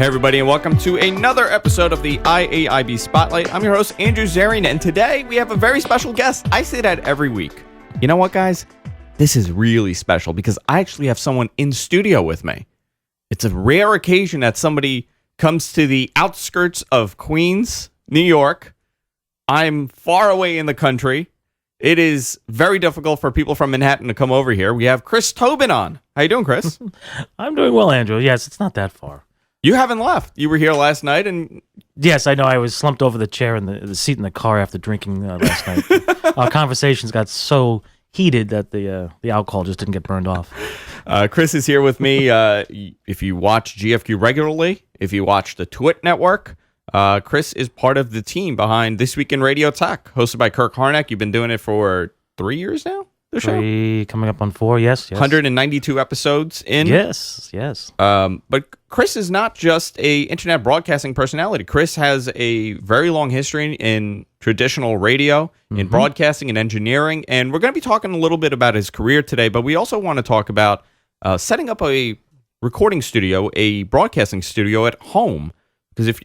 Hey everybody, and welcome to another episode of the IAIB Spotlight. I'm your host, Andrew Zarian, and today we have a very special guest. I say that every week. You know what, guys? This is really special because I actually have someone in studio with me. It's a rare occasion that somebody comes to the outskirts of Queens, New York. I'm far away in the country. It is very difficult for people from Manhattan to come over here. We have Chris Tobin on. How you doing, Chris? I'm doing well, Andrew. Yes, it's not that far. You haven't left. You were here last night, and yes, I know. I was slumped over the chair in the seat in the car after drinking last night. Our conversations got so heated that the alcohol just didn't get burned off. Chris is here with me. If you watch GFQ regularly, if you watch the Twit Network, Chris is part of the team behind This Week in Radio Tech, hosted by Kirk Harnack. You've been doing it for 3 years now? The show? 3, coming up on 4, yes. 192 episodes in. Yes. But Chris is not just a internet broadcasting personality. Chris has a very long history in traditional radio, in broadcasting and engineering, and we're going to be talking a little bit about his career today, but we also want to talk about setting up a recording studio, a broadcasting studio at home. Because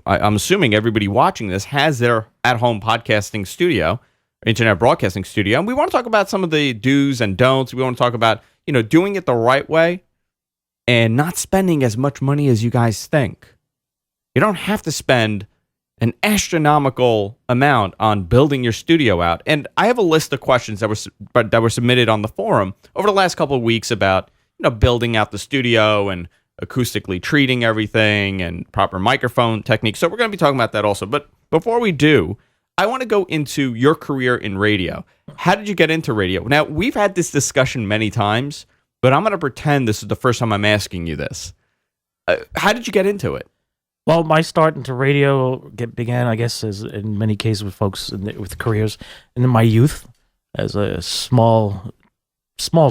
I'm assuming everybody watching this has their at-home podcasting studio, internet broadcasting studio, and we want to talk about some of the do's and don'ts. We want to talk about, doing it the right way and not spending as much money as you guys think. You don't have to spend an astronomical amount on building your studio out. And I have a list of questions that were submitted on the forum over the last couple of weeks about, building out the studio and acoustically treating everything and proper microphone techniques. So we're going to be talking about that also. But before we do, I want to go into your career in radio. How did you get into radio? Now, we've had this discussion many times, but I'm going to pretend this is the first time I'm asking you this. How did you get into it? Well, my start into radio began, I guess, as in many cases with folks with careers in my youth. As a small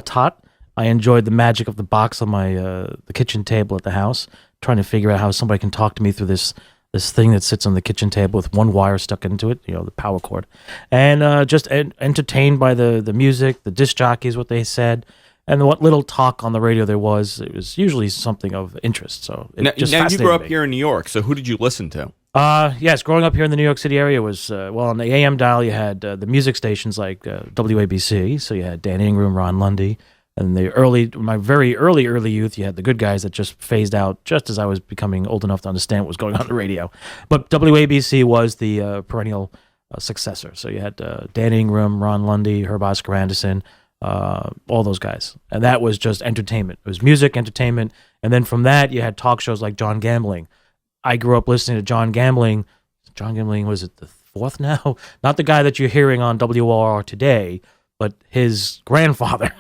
tot, I enjoyed the magic of the box on my the kitchen table at the house, trying to figure out how somebody can talk to me through this thing that sits on the kitchen table with one wire stuck into it, the power cord, and just entertained by the music, the disc jockeys, what they said, and what little talk on the radio there was. It was usually something of interest. So it just now you grew up me. Here in New York, so who did you listen to? Yes, growing up here in the New York City area was, on the AM dial, you had the music stations like WABC, so you had Dan Ingram, Ron Lundy. And my very early youth, you had the good guys that just phased out just as I was becoming old enough to understand what was going on the radio. But WABC was the perennial successor. So you had Dan Ingram, Ron Lundy, Herb Oscar Anderson, all those guys. And that was just entertainment. It was music, entertainment. And then from that, you had talk shows like John Gambling. I grew up listening to John Gambling. John Gambling, was it the fourth now? Not the guy that you're hearing on WOR today, but his grandfather.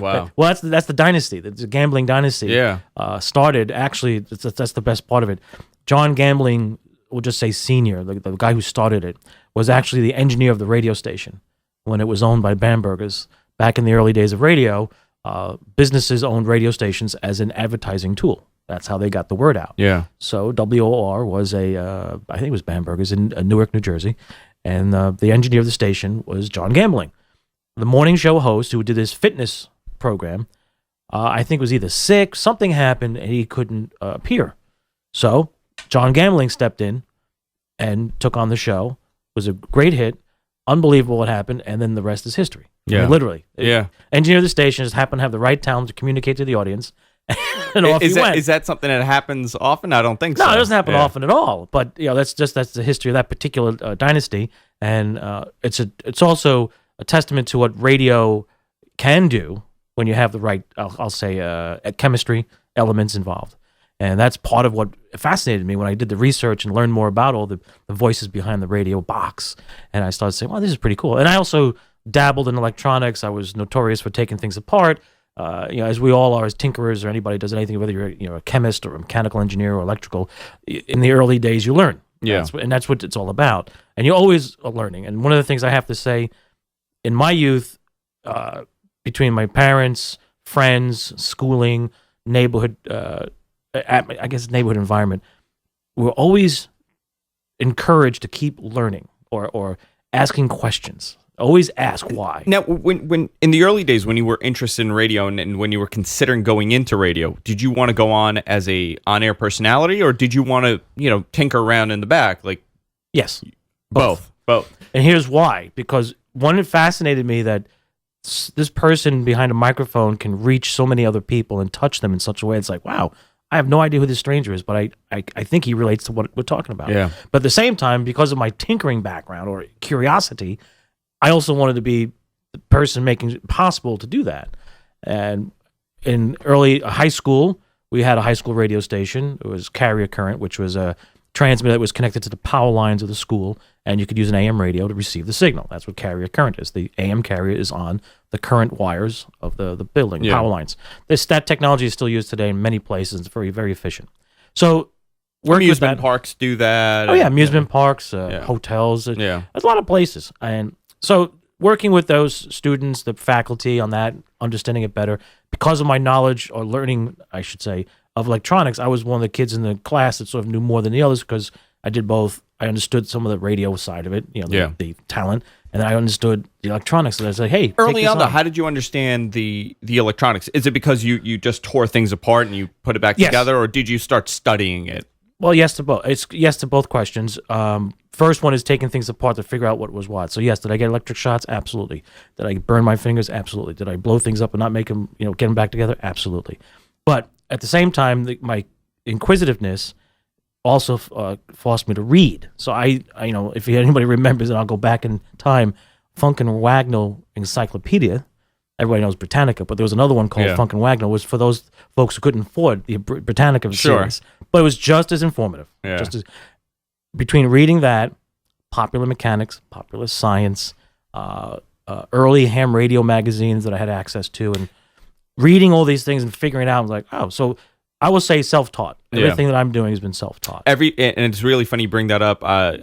Wow. Well, that's the dynasty. The gambling dynasty. Yeah. Started, actually, that's the best part of it. John Gambling, we'll just say senior, the guy who started it, was actually the engineer of the radio station when it was owned by Bamberger's. Back in the early days of radio, businesses owned radio stations as an advertising tool. That's how they got the word out. Yeah. So WOR was I think it was Bamberger's in Newark, New Jersey, and the engineer of the station was John Gambling. The morning show host who did this fitness program, I think was either sick, something happened, and he couldn't appear. So John Gambling stepped in and took on the show. It was a great hit, unbelievable what happened, and then the rest is history. Yeah. I mean, literally. Yeah. Engineer of the station just happened to have the right talent to communicate to the audience, and off he went. Is that something that happens often? I don't think so. No, it doesn't happen often at all. But that's the history of that particular dynasty, and it's also a testament to what radio can do when you have the right, I'll say, chemistry elements involved. And that's part of what fascinated me when I did the research and learned more about all the voices behind the radio box. And I started saying, wow, this is pretty cool. And I also dabbled in electronics. I was notorious for taking things apart, as we all are as tinkerers or anybody does anything, whether you're a chemist or a mechanical engineer or electrical. In the early days, you learn. Yeah. That's what it's all about. And you're always learning. And one of the things I have to say, in my youth, between my parents, friends, schooling, neighborhood, neighborhood environment, we're always encouraged to keep learning or asking questions. Always ask why. Now, when in the early days when you were interested in radio and when you were considering going into radio, did you want to go on as a on-air personality, or did you want to, tinker around in the back? Like, Yes. both. And here's why. Because one, it fascinated me that this person behind a microphone can reach so many other people and touch them in such a way. It's like, wow, I have no idea who this stranger is, but I think he relates to what we're talking about. Yeah. But at the same time, because of my tinkering background or curiosity, I also wanted to be the person making it possible to do that. And in early high school, we had a high school radio station. It was Carrier Current, which was a transmitter that was connected to the power lines of the school, and you could use an AM radio to receive the signal. That's what Carrier Current is. The AM carrier is on the current wires of the building, power lines. That technology is still used today in many places. It's very, very efficient. So amusement parks do that. Oh, yeah, amusement parks, hotels. Yeah. There's a lot of places. And so working with those students, the faculty on that, understanding it better, because of my knowledge or learning, I should say, of electronics, I was one of the kids in the class that sort of knew more than the others because I did both. I understood some of the radio side of it, the talent, and then I understood the electronics. And I said, hey, early on, though, how did you understand the electronics? Is it because you just tore things apart and you put it back together, or did you start studying it? Well, yes to both. It's yes to both questions. First one is taking things apart to figure out what was what. So yes, did I get electric shocks? Absolutely. Did I burn my fingers? Absolutely. Did I blow things up and not make them, get them back together? Absolutely. But at the same time, my inquisitiveness also forced me to read. So I if anybody remembers, and I'll go back in time, Funk and Wagnall Encyclopedia. Everybody knows Britannica, but there was another one called Funk and Wagnall. Was for those folks who couldn't afford the Britannica series, but it was just as informative. Yeah. Just as, between reading that, popular mechanics, popular science, early ham radio magazines that I had access to, and reading all these things and figuring it out, I was like, oh, so I will say self-taught. Everything that I'm doing has been self-taught. And it's really funny you bring that up. I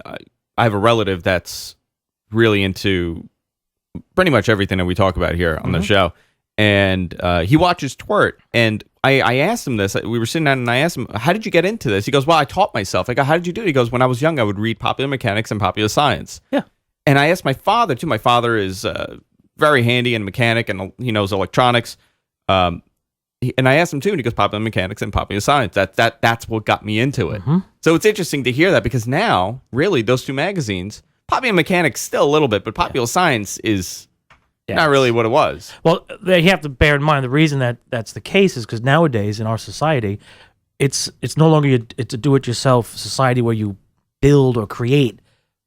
have a relative that's really into pretty much everything that we talk about here on the show, and he watches Twirt. And I asked him this. We were sitting down, and I asked him, "How did you get into this?" He goes, "Well, I taught myself." I go, "How did you do it?" He goes, "When I was young, I would read popular mechanics and popular science." Yeah. And I asked my father too. My father is very handy and mechanic, and he knows electronics. And I asked him too, and he goes, "Popular mechanics and popular science." That's what got me into it. So it's interesting to hear that, because now, really, those two magazines, popular mechanics still a little bit, but popular science is not really what it was. Well, you have to bear in mind the reason that's the case is because nowadays in our society, it's no longer it's a do-it-yourself society where you build or create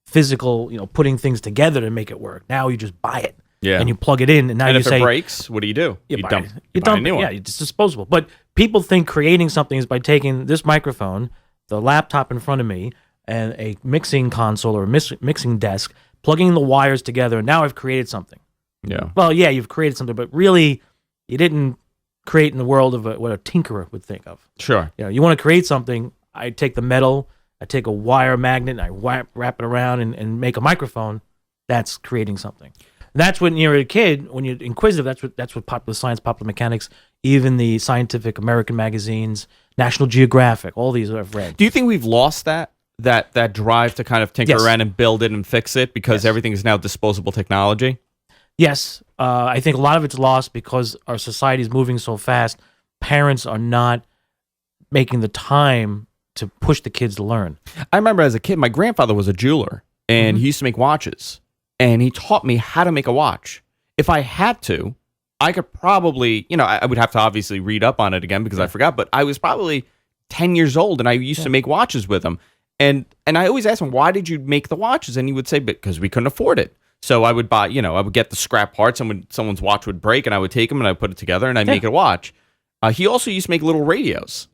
physical, putting things together to make it work. Now you just buy it. Yeah. And you plug it in, and now and you if say, it breaks, what do? You dump buy a new one. Yeah, it's disposable. But people think creating something is by taking this microphone, the laptop in front of me, and a mixing console or a mixing desk, plugging the wires together, and now I've created something. Yeah. Well, yeah, you've created something, but really, you didn't create in the world of what a tinkerer would think of. Sure. You want to create something, I take the metal, I take a wire magnet, and I wrap it around and make a microphone. That's creating something. And that's when you're a kid, when you're inquisitive, that's what popular science, popular mechanics, even the Scientific American magazines, National Geographic, all these I've read. Do you think we've lost that drive to kind of tinker around and build it and fix it because everything is now disposable technology? Yes. I think a lot of it's lost because our society is moving so fast. Parents are not making the time to push the kids to learn. I remember as a kid, my grandfather was a jeweler, and he used to make watches. And he taught me how to make a watch. If I had to, I could probably, I would have to obviously read up on it again because I forgot, but I was probably 10 years old and I used to make watches with him. And I always asked him, why did you make the watches? And he would say, because we couldn't afford it. So I would buy, I would get the scrap parts, and when someone's watch would break, and I would take them and I would put it together and I'd make a watch. He also used to make little radios.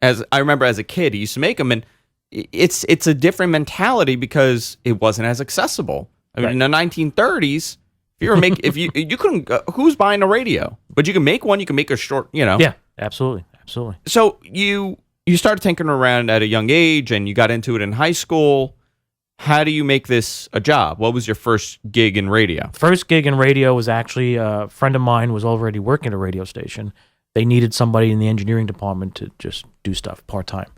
As I remember as a kid, he used to make them, and it's a different mentality because it wasn't as accessible. I mean, in the 1930s, if you couldn't, who's buying a radio? But you can make one. You can make a short, Yeah, absolutely. So you started tinkering around at a young age, and you got into it in high school. How do you make this a job? What was your first gig in radio? First gig in radio was actually a friend of mine was already working at a radio station. They needed somebody in the engineering department to just do stuff part-time.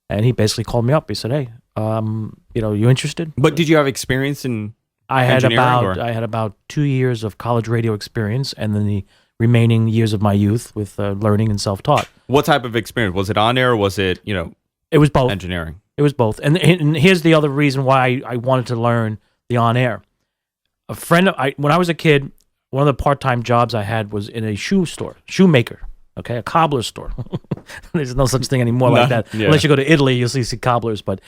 And he basically called me up. He said, hey, you interested? But did you have experience in I had engineering, about 2 years of college radio experience, and then the remaining years of my youth with learning and self-taught. What type of experience? Was it on air or was it, It was both. engineering? It was both. And here's the other reason why I wanted to learn the on-air. When I was a kid, one of the part-time jobs I had was in a shoemaker, okay, a cobbler store. There's no such thing anymore like that. Yeah. Unless you go to Italy, you'll see cobblers. But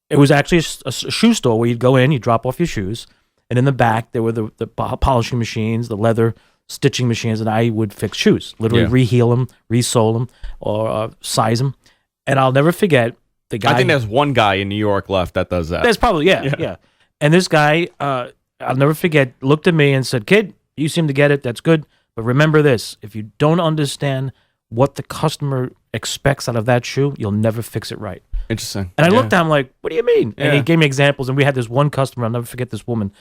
it was actually a shoe store where you'd go in, you'd drop off your shoes, and in the back there were the polishing machines, the leather stitching machines, and I would fix shoes, literally re-heel them, re-sole them, or size them. And I'll never forget the guy. I think there's one guy in New York left that does that. There's probably, yeah. And this guy, I'll never forget, looked at me and said, "Kid, you seem to get it. That's good. But remember this, if you don't understand what the customer expects out of that shoe, you'll never fix it right." Interesting. And I looked at him like, "What do you mean?" And he gave me examples. And we had this one customer, I'll never forget this woman,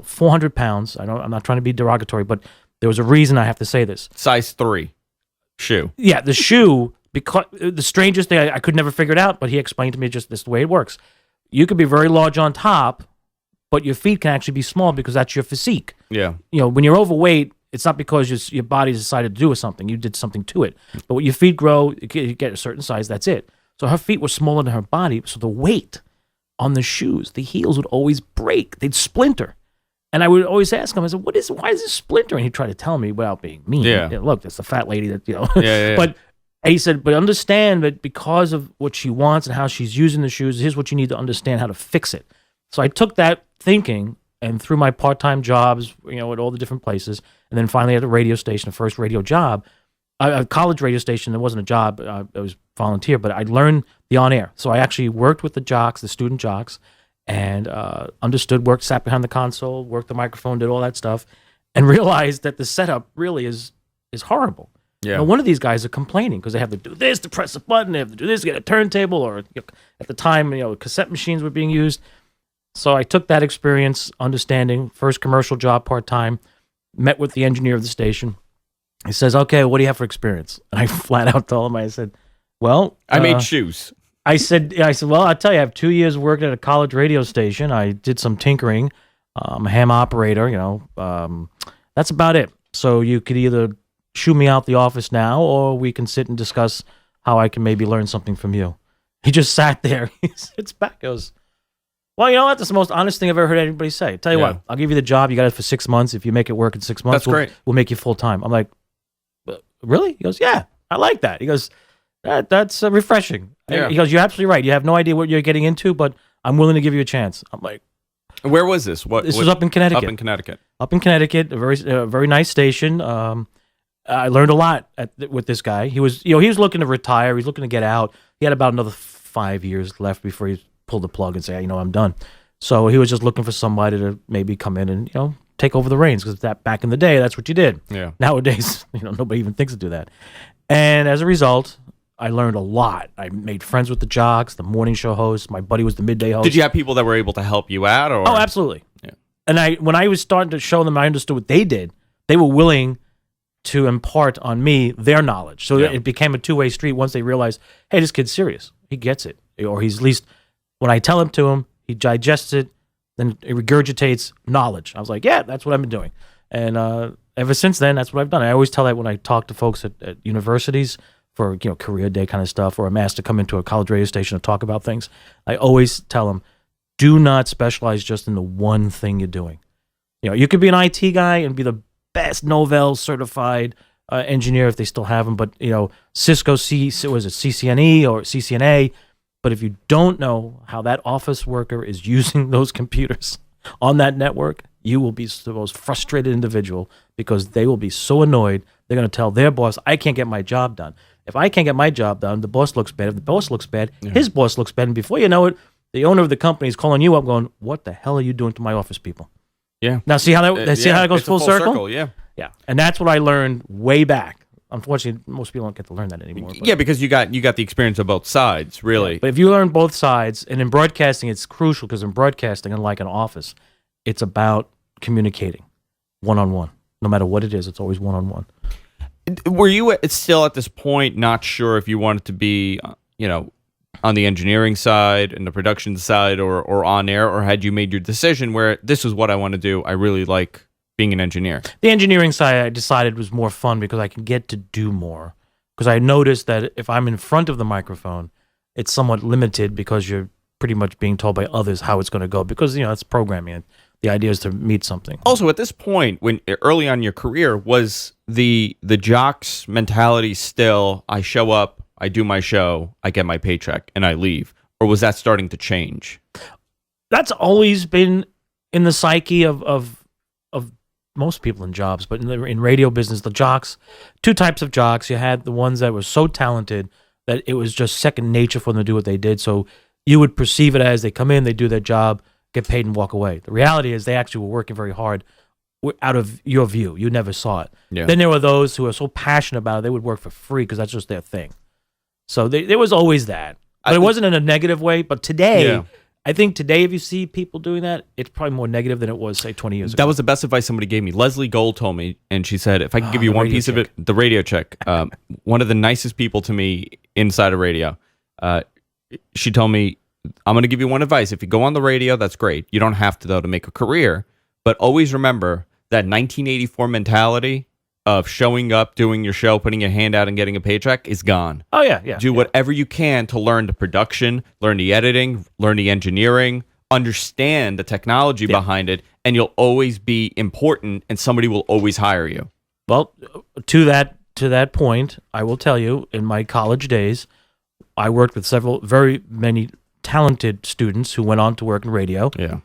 400 pounds. I'm not trying to be derogatory, but there was a reason I have to say this. Size 3 shoe. Yeah, the shoe, because the strangest thing, I could never figure it out, but he explained to me just this the way it works. You could be very large on top, but your feet can actually be small because that's your physique. Yeah. When you're overweight, it's not because your body decided to do something. You did something to it. But when your feet grow, you get a certain size, that's it. So her feet were smaller than her body, so the weight on the shoes, the heels would always break. They'd splinter. And I would always ask him, I said, why is this splinter? And he'd try to tell me without being mean. Yeah. Look, that's the fat lady that, Yeah. But he said, but understand that because of what she wants and how she's using the shoes, here's what you need to understand how to fix it. So I took that thinking, and through my part-time jobs, at all the different places, and then finally at a radio station, the first radio job, a college radio station. It wasn't a job. I was volunteer, but I learned the on-air. So I actually worked with the jocks, the student jocks, and sat behind the console, worked the microphone, did all that stuff, and realized that the setup really is horrible. Yeah. Now, one of these guys are complaining because they have to do this to press a button, they have to do this to get a turntable, or at the time, cassette machines were being used. So I took that experience, understanding, first commercial job part-time, met with the engineer of the station. He says, "Okay, what do you have for experience?" And I flat out told him, I said, "Well, I made shoes." I said, "Well, I'll tell you, I have 2 years working at a college radio station. I did some tinkering. I'm a ham operator, that's about it. So you could either shoo me out the office now, or we can sit and discuss how I can maybe learn something from you." He just sat there. He sits back, goes, "Well, you know what? That's the most honest thing I've ever heard anybody say. Tell you what, I'll give you the job. You got it for 6 months. If you make it work in 6 months, That's great. We'll make you full-time." I'm like, "Really?" He goes, "Yeah, I like that." He goes, that's refreshing. Yeah. He goes, "You're absolutely right. You have no idea what you're getting into, but I'm willing to give you a chance." I'm like, Where was this? This was up in Connecticut. Up in Connecticut, a very nice station. I learned a lot with this guy. He was looking to retire. He's looking to get out. He had about another 5 years left before he pulled the plug and say, "I'm done." So he was just looking for somebody to maybe come in and take over the reins, because back in the day, that's what you did. Yeah. Nowadays, nobody even thinks to do that. And as a result, I learned a lot. I made friends with the jocks, the morning show hosts. My buddy was the midday host. Did you have people that were able to help you out? Or? Oh, absolutely. Yeah. And when I was starting to show them I understood what they did, they were willing to impart on me their knowledge. So it became a two-way street once they realized, hey, this kid's serious. He gets it. Or he's at least, when I tell him to him, he digests it, then it regurgitates knowledge. I was like, yeah, that's what I've been doing. And ever since then, that's what I've done. I always tell that when I talk to folks at universities for career day kind of stuff, or I'm asked to come into a college radio station to talk about things, I always tell them, do not specialize just in the one thing you're doing. You could be an IT guy and be the best Novell certified engineer if they still have them, but Cisco was it CCNE or CCNA? But if you don't know how that office worker is using those computers on that network, you will be the most frustrated individual, because they will be so annoyed. They're going to tell their boss, I can't get my job done. If I can't get my job done, the boss looks bad. If the boss looks bad, his boss looks bad. And before you know it, the owner of the company is calling you up going, what the hell are you doing to my office people? Yeah. Now see how how it goes full circle? Yeah. Yeah. And that's what I learned way back. Unfortunately, most people don't get to learn that anymore. But. Yeah, because you got the experience of both sides, really. Yeah, but if you learn both sides, and in broadcasting, it's crucial, because in broadcasting, unlike an office, it's about communicating one-on-one. No matter what it is, it's always one-on-one. Were you still at this point not sure if you wanted to be, on the engineering side and the production side or on air, or had you made your decision where this is what I want to do? I really like being an engineer. The engineering side I decided was more fun because I can get to do more. Because I noticed that if I'm in front of the microphone, it's somewhat limited because you're pretty much being told by others how it's going to go because, that's programming. The idea is to meet something. Also, at this point, when early on in your career, was the jock's mentality still, I show up, I do my show, I get my paycheck, and I leave? Or was that starting to change? That's always been in the psyche of most people in jobs, but in radio business, the jocks, two types of jocks. You had the ones that were so talented that it was just second nature for them to do what they did. So you would perceive it as they come in, they do their job, get paid, and walk away. The reality is they actually were working very hard out of your view. You never saw it. Yeah. Then there were those who were so passionate about it, they would work for free because that's just their thing. So there was always that. But it wasn't in a negative way. But today, I think today if you see people doing that, it's probably more negative than it was, say, 20 years ago. That was the best advice somebody gave me. Leslie Gold told me, and she said, if I could give you one piece of it, the radio check, one of the nicest people to me inside of radio, she told me, I'm going to give you one advice. If you go on the radio, that's great. You don't have to, though, to make a career. But always remember that 1984 mentality of showing up, doing your show, putting your hand out and getting a paycheck is gone. Oh, yeah. Do whatever you can to learn the production, learn the editing, learn the engineering, understand the technology behind it, and you'll always be important and somebody will always hire you. Well, to that point, I will tell you, in my college days, I worked with very many talented students who went on to work in radio. Yeah.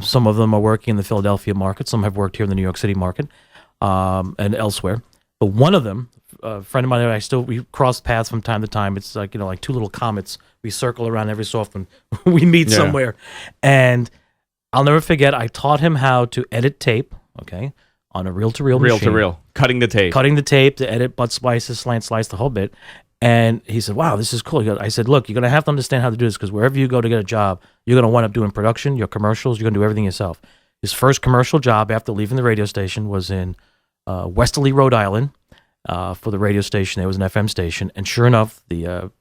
Some of them are working in the Philadelphia market. Some have worked here in the New York City market. And elsewhere, but one of them, a friend of mine, we cross paths from time to time. It's like like two little comets. We circle around every so often. We meet somewhere, and I'll never forget. I taught him how to edit tape. Okay, on a reel-to-reel machine. Reel-to-reel, cutting the tape to edit butt splices, slant slice, the whole bit. And he said, "Wow, this is cool." I said, "Look, you're gonna have to understand how to do this because wherever you go to get a job, you're gonna wind up doing production, your commercials. You're gonna do everything yourself." His first commercial job after leaving the radio station was in Westerly, Rhode Island, for the radio station. There was an FM station, and sure enough, the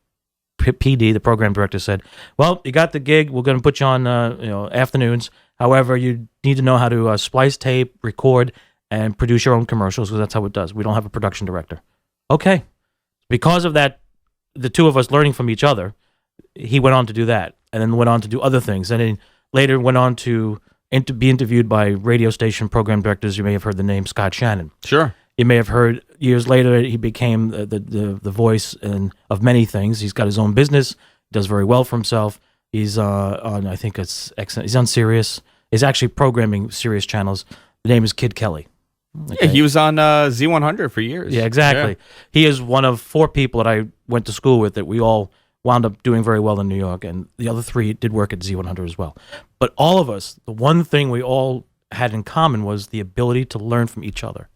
PD, the program director, said, "Well, you got the gig. We're going to put you on, afternoons. However, you need to know how to splice tape, record, and produce your own commercials because that's how it does. We don't have a production director." Okay, because of that, the two of us learning from each other, he went on to do that, and then went on to do other things, and then later went on to be interviewed by radio station program directors. You may have heard the name Scott Shannon. Sure. You may have heard years later he became the voice of many things. He's got his own business, does very well for himself. He's on, I think it's excellent. He's on Sirius. He's actually programming Sirius channels. The name is Kid Kelly. Okay. Yeah, he was on Z100 for years. Yeah, exactly. Yeah. He is one of four people that I went to school with that we all wound up doing very well in New York, and the other three did work at Z100 as well. But all of us, the one thing we all had in common was the ability to learn from each other.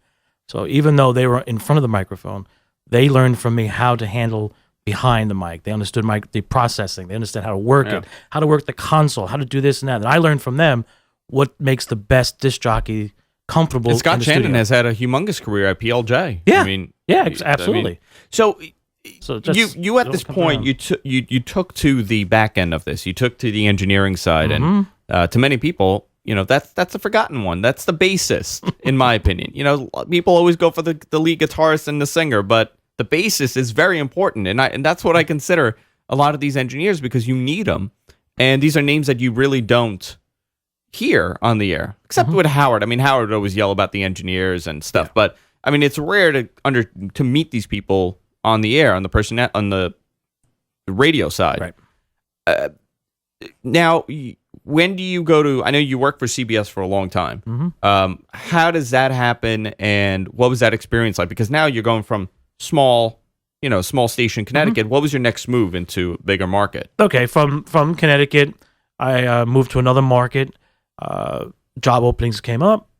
So even though they were in front of the microphone, they learned from me how to handle behind the mic. They understood the processing. They understood how to work it, how to work the console, how to do this and that. And I learned from them what makes the best disc jockey comfortable. And Scott in the Shannon studio. has had a humongous career at PLJ. Yeah, I mean, absolutely. So just, you at this point you took to the back end of this. You took to the engineering side, and to many people, that's a forgotten one. That's the bassist, in my opinion. People always go for the lead guitarist and the singer, but the bassist is very important, and that's what I consider a lot of these engineers because you need them, and these are names that you really don't hear on the air, except with Howard. I mean, Howard would always yell about the engineers and stuff, but I mean, it's rare to meet these people on the air, on the radio side. Right. Now, when do you go to? I know you worked for CBS for a long time. How does that happen, and what was that experience like? Because now you're going from small station Connecticut. What was your next move into bigger market? Okay, from Connecticut, I moved to another market. Job openings came up.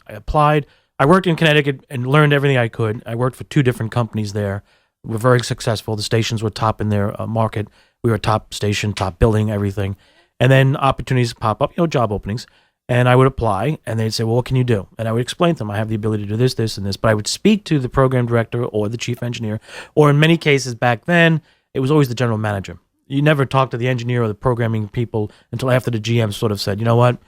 I applied. I worked in Connecticut and learned everything I could. I worked for two different companies there. We were very successful. The stations were top in their market. We were top station, top billing, everything. And then opportunities pop up, job openings. And I would apply, and they'd say, well, what can you do? And I would explain to them, I have the ability to do this, this, and this. But I would speak to the program director or the chief engineer, or in many cases back then, it was always the general manager. you never talk to the engineer or the programming people until after the GM sort of said, you know what,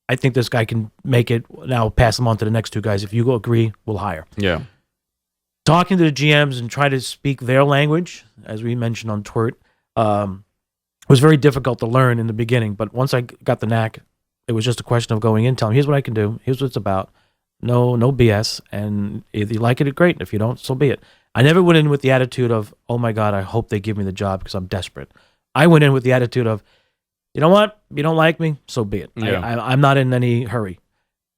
I think this guy can make it. Now pass him on to the next two guys. If you agree, we'll hire. Yeah. Talking to the GMs and try to speak their language, as we mentioned on Twirt, was very difficult to learn in the beginning. But once I got the knack, it was just a question of going in, telling them, here's what I can do, here's what it's about. No BS. And if you like it, great. If you don't, so be it. I never went in with the attitude of, oh my God, I hope they give me the job because I'm desperate. I went in with the attitude of, you know what? You don't like me, so be it. Yeah. I'm not in any hurry.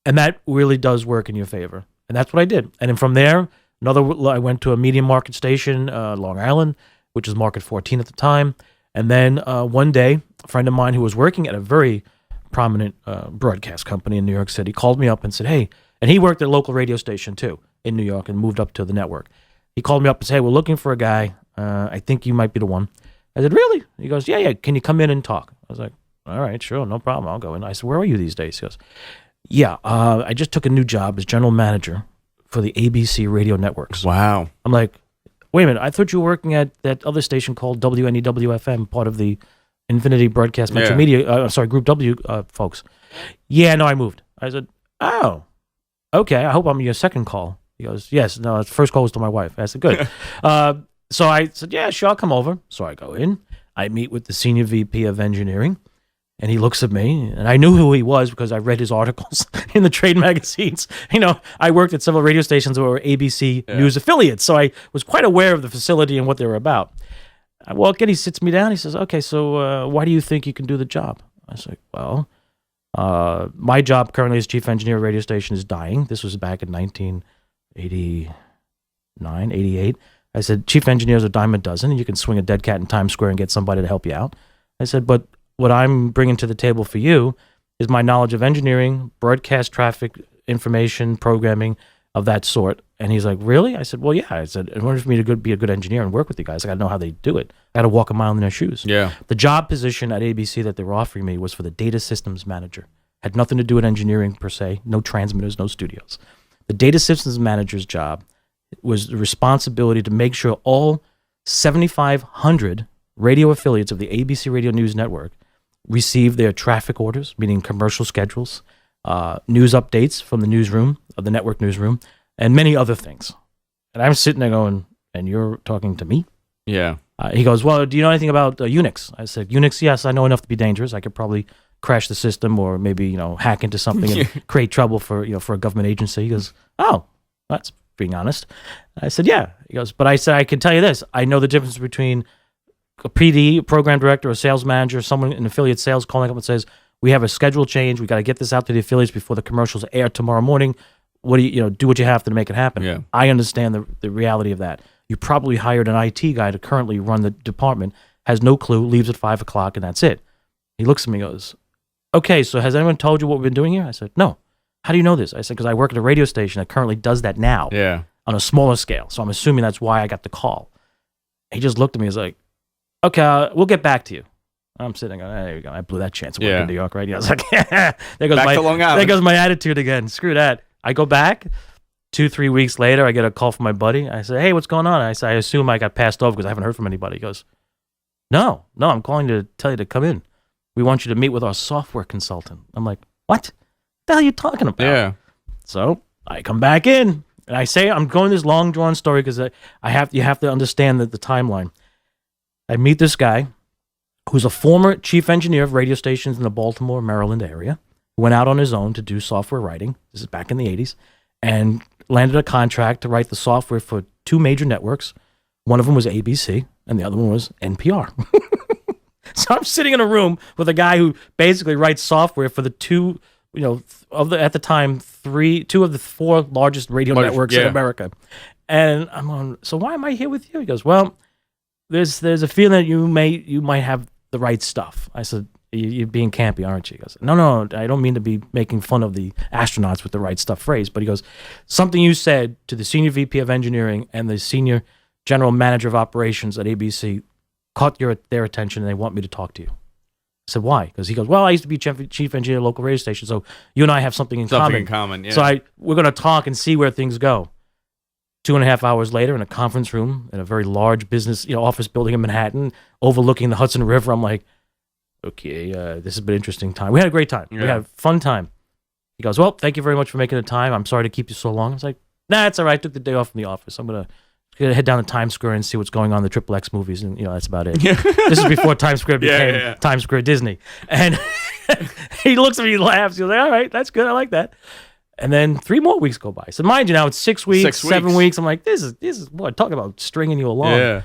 And that really does work in your favor. And that's what I did. And then from there, I went to a medium market station, Long Island, which was market 14 at the time. And then one day, a friend of mine who was working at a very prominent broadcast company in New York City called me up and said, hey, and he worked at a local radio station too in New York and moved up to the network. He called me up and said, hey, we're looking for a guy. I think you might be the one. I said, really? He goes, yeah. Can you come in and talk? I was like, all right, sure, no problem. I'll go in. I said, where are you these days? He goes, yeah, I just took a new job as general manager for the ABC radio networks. Wow. I'm like, wait a minute, I thought you were working at that other station called WNEW-FM, part of the Infinity Broadcast Metro Media, Group W folks. Yeah, no, I moved. I said, oh, okay, I hope I'm your second call. He goes, yes, no, the first call was to my wife. I said, good. So I said, yeah, sure, I'll come over. So I go in, I meet with the senior VP of engineering, and he looks at me, and I knew who he was because I read his articles in the trade magazines. You know, I worked at several radio stations that were ABC News affiliates, so I was quite aware of the facility and what they were about. I walk in, he sits me down, he says, okay, so why do you think you can do the job? I said, well, my job currently as chief engineer of a radio station is dying. This was back in 1989, 88. I said, chief engineers are a dime a dozen, and you can swing a dead cat in Times Square and get somebody to help you out. I said, but what I'm bringing to the table for you is my knowledge of engineering, broadcast traffic, information, programming of that sort. And he's like, really? I said, well, yeah. I said, in order for me to be a good engineer and work with you guys, I got to know how they do it. I got to walk a mile in their shoes. Yeah. The job position at ABC that they were offering me was for the data systems manager. Had nothing to do with engineering per se, no transmitters, no studios. The data systems manager's job was the responsibility to make sure all 7,500 radio affiliates of the ABC Radio News Network receive their traffic orders, meaning commercial schedules, news updates from the newsroom, of the network newsroom, and many other things. And I'm sitting there going, and you're talking to me? Yeah. He goes, well, do you know anything about Unix? I said, Unix, yes, I know enough to be dangerous. I could probably crash the system or maybe, hack into something and create trouble for a government agency. He goes, oh, that's being honest. I said, yeah. He goes, but I said, I can tell you this. I know the difference between a PD, a program director, a sales manager, someone in affiliate sales calling up and says, we have a schedule change. We got to get this out to the affiliates before the commercials air tomorrow morning. What do you do what you have to make it happen. Yeah. I understand the reality of that. You probably hired an IT guy to currently run the department, has no clue, leaves at 5 o'clock, and that's it. He looks at me and goes, okay, so has anyone told you what we've been doing here? I said, no. How do you know this? I said, because I work at a radio station that currently does that now on a smaller scale. So I'm assuming that's why I got the call. He just looked at me and was like, okay, we'll get back to you. I'm sitting there, there you go. I blew that chance. Working in New York, right? I was like, there goes my attitude again. Screw that. I go back. 2-3 weeks later, I get a call from my buddy. I say, hey, what's going on? I say, I assume I got passed over because I haven't heard from anybody. He goes, no, I'm calling to tell you to come in. We want you to meet with our software consultant. I'm like, what? What the hell are you talking about? Yeah. So I come back in and I say, I'm going this long drawn story because you have to understand the timeline. I meet this guy who's a former chief engineer of radio stations in the Baltimore, Maryland area, who went out on his own to do software writing. This is back in the 80s, and landed a contract to write the software for 2 major networks. One of them was ABC, and the other one was NPR. So I'm sitting in a room with a guy who basically writes software for the 2, at the time, 2 of the 4 largest radio networks in America. And I'm on, so why am I here with you? He goes, well, there's a feeling that you might have the right stuff. I said, you're being campy, aren't you? He goes, no, I don't mean to be making fun of the astronauts with the right stuff phrase, but he goes, something you said to the senior VP of engineering and the senior general manager of operations at ABC caught their attention, and they want me to talk to you. I said, why? Because he goes, well, I used to be chief engineer at a local radio station, so you and I have something in common. Yeah. So we're going to talk and see where things go. 2.5 hours later, in a conference room in a very large business, office building in Manhattan, overlooking the Hudson River, I'm like, okay, this has been an interesting time. We had a great time. Yeah. We had a fun time. He goes, well, thank you very much for making the time. I'm sorry to keep you so long. I was like, nah, it's all right. I took the day off from the office. I'm gonna head down to Times Square and see what's going on in the Triple X movies, and that's about it. This is before Times Square became Times Square Disney. And he looks at me, he laughs. He's like, all right, that's good. I like that. And then 3 more weeks go by. So mind you, now it's 6 weeks, 7 weeks. I'm like, this is what, talk about stringing you along. Yeah.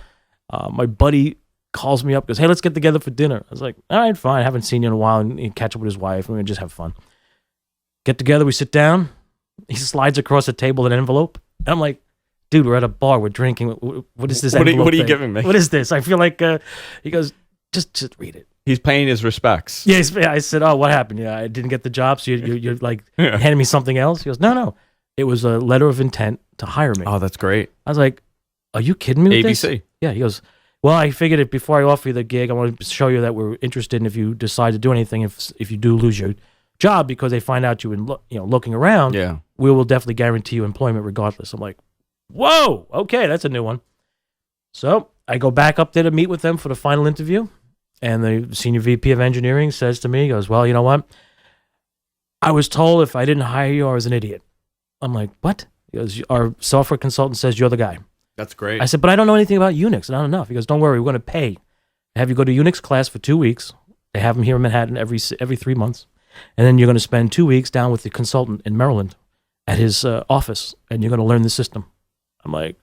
My buddy calls me up, goes, hey, let's get together for dinner. I was like, all right, fine. I haven't seen you in a while, and catch up with his wife, and we just have fun. Get together, we sit down. He slides across the table an envelope. And I'm like, dude, we're at a bar, we're drinking. What is this envelope? What are you giving me? What is this? I feel like, he goes, just read it. He's paying his respects. Yeah, I said, oh, what happened? Yeah, I didn't get the job, so you're like handing me something else? He goes, no. It was a letter of intent to hire me. Oh, that's great. I was like, are you kidding me with ABC. this? Yeah, he goes, well, I figured it before I offer you the gig, I want to show you that we're interested in if you decide to do anything, if you do lose your job because they find out you've been looking around, we will definitely guarantee you employment regardless. I'm like, whoa, okay, that's a new one. So I go back up there to meet with them for the final interview. And the senior VP of engineering says to me, he goes, well, you know what? I was told if I didn't hire you, I was an idiot. I'm like, what? He goes, our software consultant says you're the guy. That's great. I said, but I don't know anything about Unix, not enough. He goes, don't worry, we're going to pay. Have you go to Unix class for 2 weeks. They have them here in Manhattan every 3 months. And then you're going to spend 2 weeks down with the consultant in Maryland at his office, and you're going to learn the system. I'm like,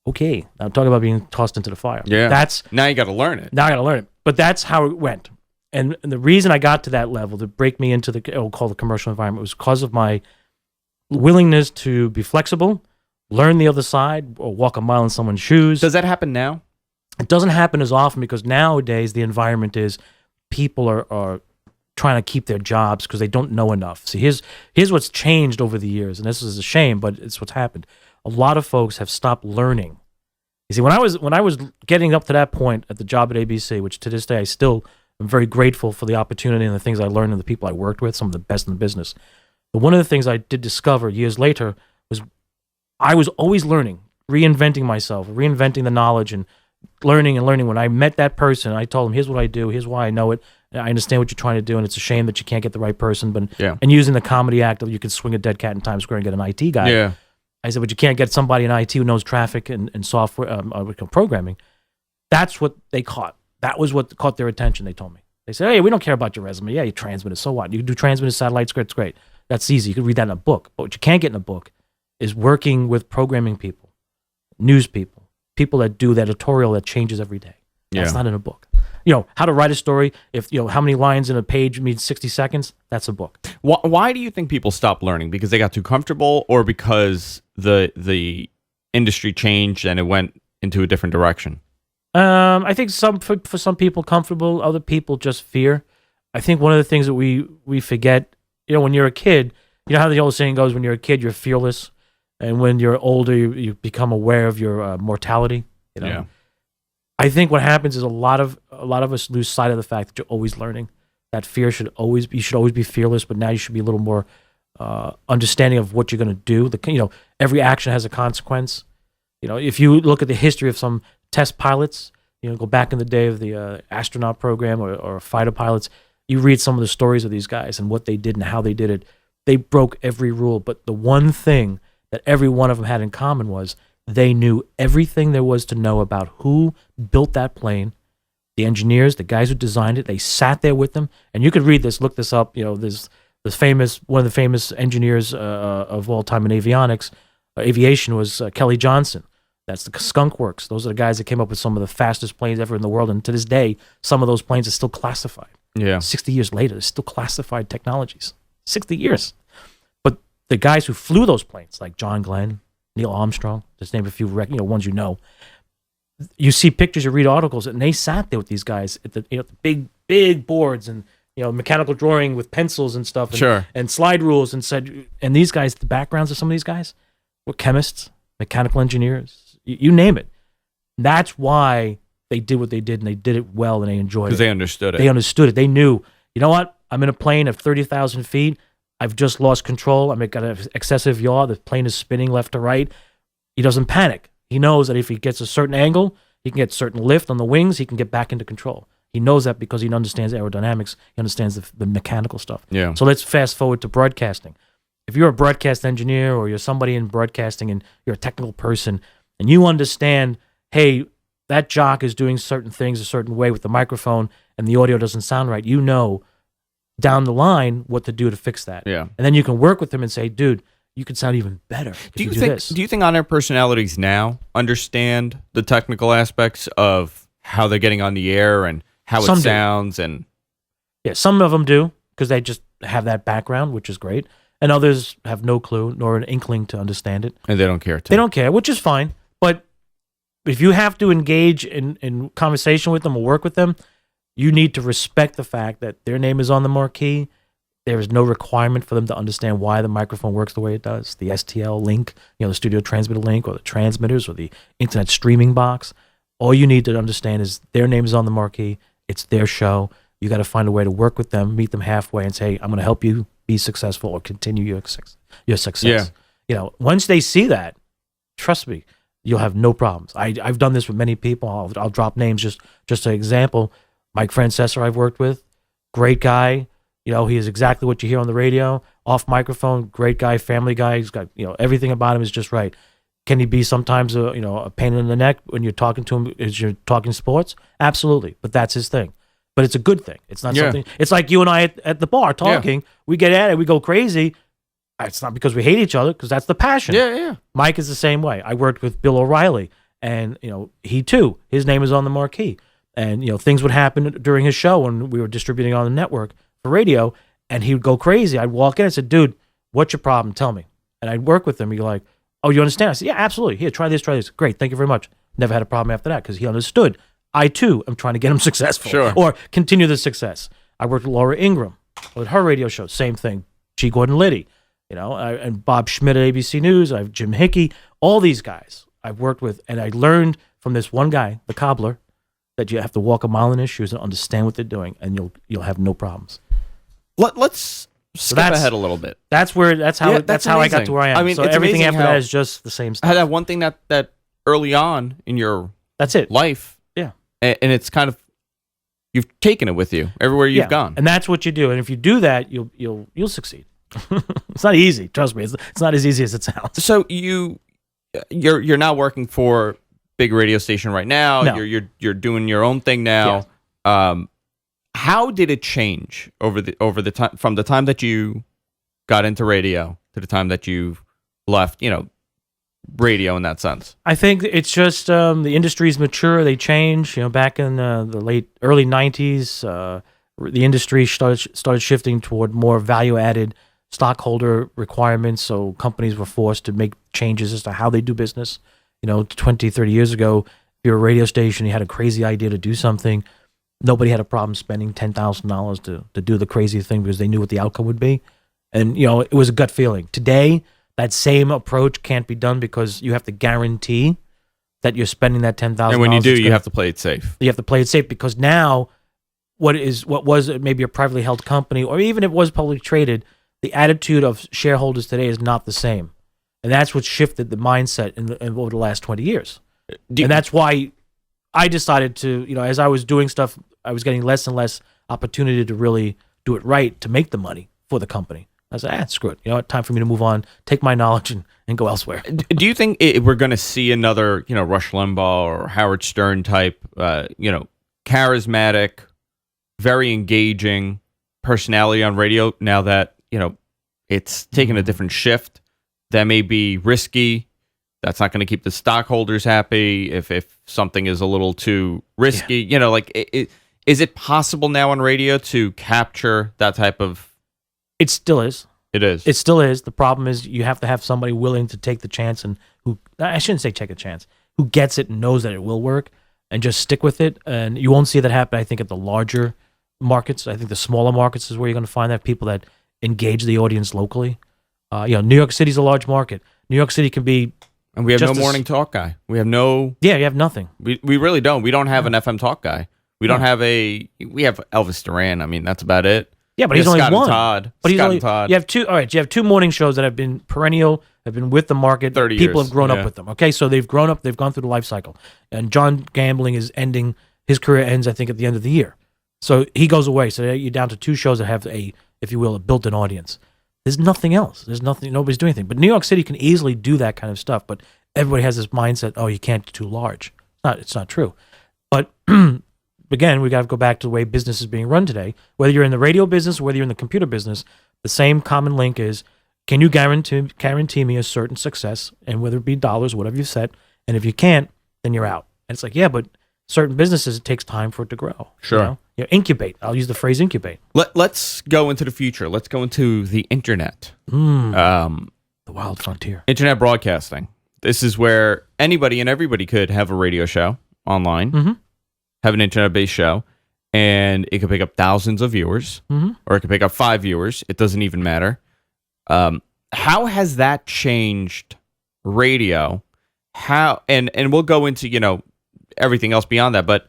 okay. Now I'm talking about being tossed into the fire. Yeah. Now you got to learn it. Now I got to learn it. But that's how it went. And the reason I got to that level, to break me into we'll call the commercial environment, was because of my willingness to be flexible, learn the other side, or walk a mile in someone's shoes. Does that happen now? It doesn't happen as often because nowadays the environment is people are trying to keep their jobs because they don't know enough. See, here's what's changed over the years, and this is a shame, but it's what's happened. A lot of folks have stopped learning. You see, when I was getting up to that point at the job at ABC, which to this day I still am very grateful for the opportunity and the things I learned and the people I worked with, some of the best in the business. But one of the things I did discover years later was I was always learning, reinventing myself, reinventing the knowledge, and learning. When I met that person, I told them, here's what I do, here's why I know it, and I understand what you're trying to do, and it's a shame that you can't get the right person. But and using the comedy act of you could swing a dead cat in Times Square and get an IT guy. Yeah. I said, but you can't get somebody in IT who knows traffic and software programming. That's what they caught. That was what caught their attention, they told me. They said, hey, we don't care about your resume. Yeah, you transmit it. So what? You do transmitted satellite scripts, great. That's easy. You can read that in a book. But what you can't get in a book is working with programming people, news people that do the editorial that changes every day. That's not in a book. How to write a story, how many lines in a page means 60 seconds, that's a book. Why do you think people stop learning? Because they got too comfortable, or because the industry changed and it went into a different direction? I think for some people comfortable, other people just fear. I think one of the things that we forget, when you're a kid, how the old saying goes, when you're a kid, you're fearless. And when you're older, you become aware of your mortality. Yeah. I think what happens is a lot of us lose sight of the fact that you're always learning. That fear you should always be fearless, but now you should be a little more understanding of what you're going to do. Every action has a consequence. If you look at the history of some test pilots, go back in the day of the astronaut program or fighter pilots, you read some of the stories of these guys and what they did and how they did it. They broke every rule, but the one thing that every one of them had in common was they knew everything there was to know about who built that plane, the engineers, the guys who designed it. They sat there with them, and you could read this, look this up. There's one of the famous engineers of all time in aviation was Kelly Johnson. That's the Skunk Works. Those are the guys that came up with some of the fastest planes ever in the world, and to this day, some of those planes are still classified. Yeah. 60 years later, they're still classified technologies. 60 years. But the guys who flew those planes, like John Glenn, Neil Armstrong, just name a few ones you see pictures, you read articles, and they sat there with these guys at the big boards and mechanical drawing with pencils and stuff and slide rules, and said, and these guys, the backgrounds of some of these guys were chemists, mechanical engineers, you name it. That's why they did what they did, and they did it well, and they enjoyed it. Because they understood it. They understood it. They knew, what? I'm in a plane of 30,000 feet. I've just lost control. I've got an excessive yaw. The plane is spinning left to right. he doesn't panic. He knows that if he gets a certain angle, he can get certain lift on the wings, he can get back into control. He knows that because he understands aerodynamics. He understands the mechanical stuff. Yeah. So let's fast forward to broadcasting. If you're a broadcast engineer or you're somebody in broadcasting and you're a technical person and you understand, hey, that jock is doing certain things a certain way with the microphone and the audio doesn't sound right, you know down the line what to do to fix that. Yeah. And then you can work with him and say, dude, you could sound even better if Do you do think this. do you think on-air personalities now understand the technical aspects of how they're getting on the air and how Some it do. sounds? And Yeah, some of them do because they just have that background, which is great. And others have no clue nor an inkling to understand it. they don't care to. They don't care, which is fine. But if you have to engage in conversation with them or work with them, you need to respect the fact that their name is on the marquee. There is no requirement for them to understand why the microphone works the way it does. The STL link, the studio transmitter link, or the transmitters, or the internet streaming box. All you need to understand is their name is on the marquee. It's their show. You got to find a way to work with them, meet them halfway, and say, "I'm going to help you be successful or continue your success." Yeah. Once they see that, trust me, you'll have no problems. I've done this with many people. I'll drop names just an example. Mike Francesa I've worked with, great guy. He is exactly what you hear on the radio. Off microphone, great guy, family guy. He's got everything about him is just right. Can he be sometimes a pain in the neck when you're talking to him as you're talking sports? Absolutely, but that's his thing. But it's a good thing. It's not something. It's like you and I at the bar talking. Yeah. We get at it. We go crazy. It's not because we hate each other, because that's the passion. Yeah. Mike is the same way. I worked with Bill O'Reilly, and he too. His name is on the marquee, and things would happen during his show when we were distributing on the network for radio, and he would go crazy. I'd walk in and said, "Dude, what's your problem? Tell me." And I'd work with him. He'd be like, "Oh, you understand?" I said, "Yeah, absolutely. Here, try this, try this." Great, thank you very much. Never had a problem after that because he understood. I too am trying to get him successful or continue the success. I worked with Laura Ingraham with her radio show, same thing. G. Gordon Liddy, and Bob Schmidt at ABC News. I have Jim Hickey. All these guys I've worked with, and I learned from this one guy, the cobbler, that you have to walk a mile in his shoes and understand what they're doing, and you'll have no problems. Let's skip ahead a little bit. That's how I got to where I am. I mean, so it's everything after how that is just the same stuff. I had that one thing that early on in your life. Yeah. And it's kind of, you've taken it with you everywhere you've gone. And that's what you do. And if you do that, you'll succeed. It's not easy. Trust me. It's not as easy as it sounds. So you're not working for big radio station right now. No. You're doing your own thing now. Yeah. How did it change over the time, from the time that you got into radio to the time that you left, radio in that sense? I think it's just the industry's mature. They change. Back in the early 90s, the industry started shifting toward more value-added stockholder requirements, so companies were forced to make changes as to how they do business. 20, 30 years ago, if you're a radio station, you had a crazy idea to do something, nobody had a problem spending $10,000 to do the crazy thing because they knew what the outcome would be. And, it was a gut feeling. Today, that same approach can't be done because you have to guarantee that you're spending that $10,000. And when you do, you have to play it safe. You have to play it safe because now what was maybe a privately held company, or even if it was publicly traded, the attitude of shareholders today is not the same. And that's what shifted the mindset over the last 20 years. And that's why I decided to, as I was doing stuff, I was getting less and less opportunity to really do it right to make the money for the company. I said, screw it. Time for me to move on, take my knowledge and go elsewhere. Do you think we're going to see another, Rush Limbaugh or Howard Stern type, charismatic, very engaging personality on radio now that, it's taken a different shift that may be risky? That's not going to keep the stockholders happy if something is a little too risky. Yeah. Is it possible now on radio to capture that type of... It still is. It is. It still is. The problem is you have to have somebody willing to take the chance and I shouldn't say take a chance, who gets it and knows that it will work and just stick with it. And you won't see that happen, I think, at the larger markets. I think the smaller markets is where you're going to find that people that engage the audience locally. New York City's a large market. New York City can be... And we have no morning talk guy. We have no... Yeah, you have nothing. We really don't. We don't have an FM talk guy. We don't have we have Elvis Duran. I mean, that's about it. Yeah, but he's only Scott one. And Todd. But Scott and Todd. You have two. All right, you have two morning shows that have been perennial have been with the market. 30 People years, have grown up with them. Okay, so they've grown up. They've gone through the life cycle. And John Gambling is ending. His career ends, I think, at the end of the year. So he goes away. So you're down to 2 shows that have a, if you will, a built-in audience. There's nothing else. There's nothing. Nobody's doing anything. But New York City can easily do that kind of stuff. But everybody has this mindset, oh, you can't get too large. It's not true. But again, we got to go back to the way business is being run today. Whether you're in the radio business or whether you're in the computer business, the same common link is, can you guarantee me a certain success, and whether it be dollars, whatever you set, and if you can't, then you're out. And it's like, yeah, but certain businesses, it takes time for it to grow. Sure. Incubate. I'll use the phrase incubate. Let's go into the future. Let's go into the internet. The wild frontier. Internet broadcasting. This is where anybody and everybody could have a radio show online, have an internet-based show, and it could pick up thousands of viewers, or it could pick up 5 viewers. It doesn't even matter. How has that changed radio? How and we'll go into everything else beyond that, but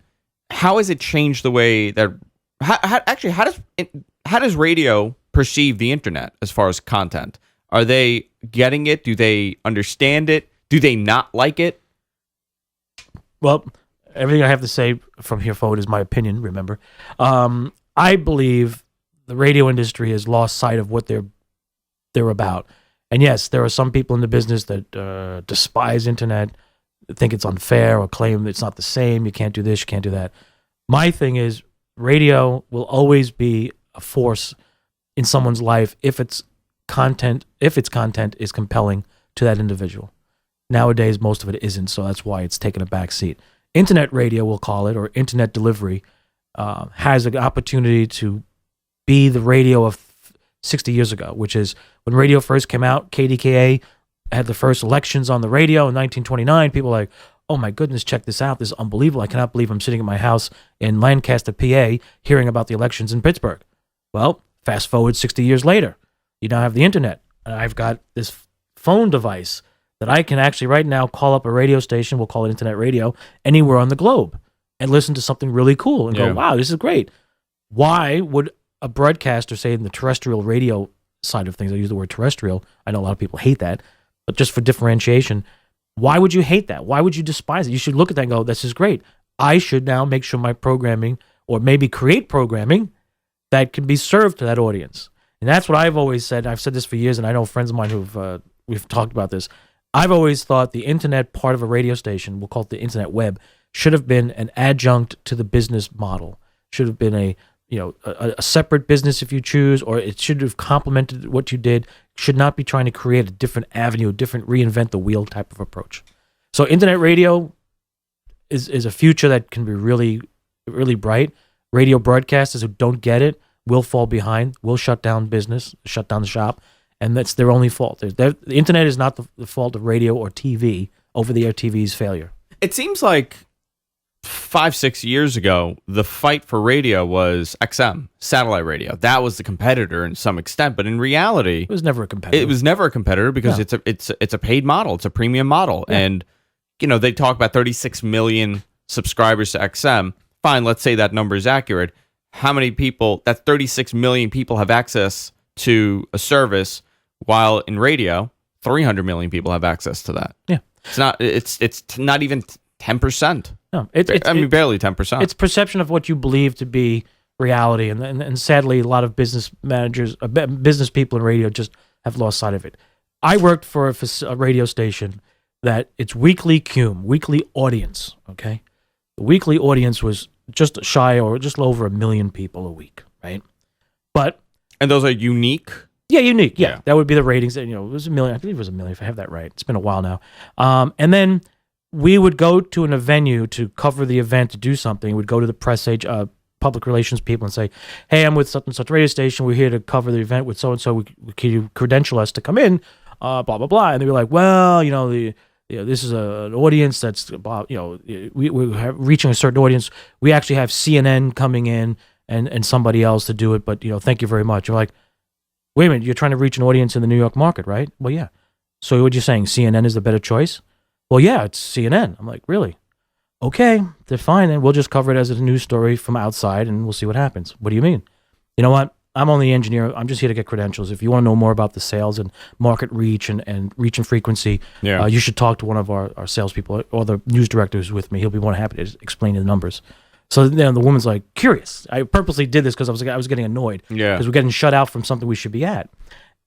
how has it changed the way that how does radio perceive the internet as far as content? Are they getting it? Do they understand it? Do they not like it? Well, everything I have to say from here forward is my opinion, remember. I believe the radio industry has lost sight of what they're about. And yes, there are some people in the business that despise internet, think it's unfair, or claim it's not the same, you can't do this, you can't do that. My thing is, radio will always be a force in someone's life if its content is compelling to that individual. Nowadays, most of it isn't, so that's why it's taken a back seat. Internet radio, we'll call it, or internet delivery, has an opportunity to be the radio of 60 years ago, which is when radio first came out. KDKA had the first elections on the radio in 1929. People were like, oh my goodness, check this out. This is unbelievable. I cannot believe I'm sitting in my house in Lancaster, PA, hearing about the elections in Pittsburgh. Well, fast forward 60 years later, you now have the internet. And I've got this phone device that I can actually right now call up a radio station, we'll call it internet radio, anywhere on the globe, and listen to something really cool and go, wow, this is great. Why would a broadcaster, say in the terrestrial radio side of things, I use the word terrestrial, I know a lot of people hate that, but just for differentiation, why would you hate that? Why would you despise it? You should look at that and go, this is great. I should now make sure my programming, or maybe create programming that can be served to that audience. And that's what I've always said. I've said this for years, and I know friends of mine who've we've talked about this. I've always thought the internet part of a radio station, we'll call it the internet web, should have been an adjunct to the business model. Should have been a separate business if you choose, or it should have complemented what you did. Should not be trying to create a different avenue, a different reinvent the wheel type of approach. So internet radio is a future that can be really, really bright. Radio broadcasters who don't get it will fall behind, will shut down business, shut down the shop, and that's their only fault. The internet is not the fault of radio or TV, over-the-air TV's failure. It seems like 5-6 years ago, the fight for radio was XM, satellite radio. That was the competitor in some extent, but in reality, it was never a competitor. It was never a competitor because it's a paid model, it's a premium model, and they talk about 36 million subscribers to XM. Fine, let's say that number is accurate. How many people? That 36 million people have access to a service, while in radio, 300 million people have access to that. Yeah, it's not. It's not even 10%. No, barely 10%. It's perception of what you believe to be reality, and sadly, a lot of business managers, business people in radio just have lost sight of it. I worked for a radio station that its weekly audience, okay? The weekly audience was just shy or just over 1 million people a week, right? And those are unique? Yeah, unique. Yeah. That would be the ratings. It was 1 million. I believe it was 1 million, if I have that right. It's been a while now. And then we would go to a venue to cover the event, to do something. We'd go to the press public relations people and say, hey, I'm with such and such radio station. We're here to cover the event with so-and-so. Can you credential us to come in? Blah, blah, blah. And they were like, well, this is an audience that's, we're reaching a certain audience. We actually have CNN coming in and somebody else to do it, but, thank you very much. You're like, wait a minute, you're trying to reach an audience in the New York market, right? Well, yeah. So what you're saying, CNN is the better choice? Well, yeah, it's CNN. I'm like, really? Okay, they're fine, and we'll just cover it as a news story from outside, and we'll see what happens. What do you mean? You know what? I'm only engineer. I'm just here to get credentials. If you want to know more about the sales and market reach and reach and frequency, you should talk to one of our salespeople or the news director who's with me. He'll be more than happy to explain the numbers. So then the woman's like, curious. I purposely did this because I was getting annoyed. Because we're getting shut out from something we should be at.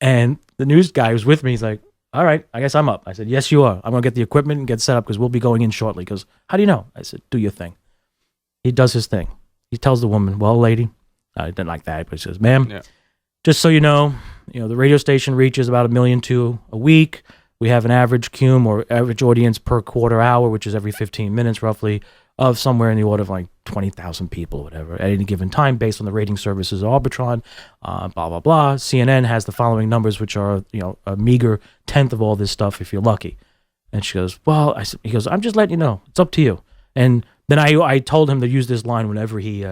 And the news guy who's with me, he's like, all right, I guess I'm up. I said, yes, you are. I'm going to get the equipment and get set up because we'll be going in shortly. Because how do you know? I said, do your thing. He does his thing. He tells the woman, well, lady, I didn't like that, but he says, ma'am, just so you know, the radio station reaches about 1.2 million a week. We have an average cum or average audience per quarter hour, which is every 15 minutes roughly, of somewhere in the order of like 20,000 people, whatever, at any given time, based on the rating services of Arbitron, blah, blah, blah. CNN has the following numbers, which are, a meager tenth of all this stuff if you're lucky. And she goes, well, he goes, I'm just letting you know. It's up to you. And then I told him to use this line whenever he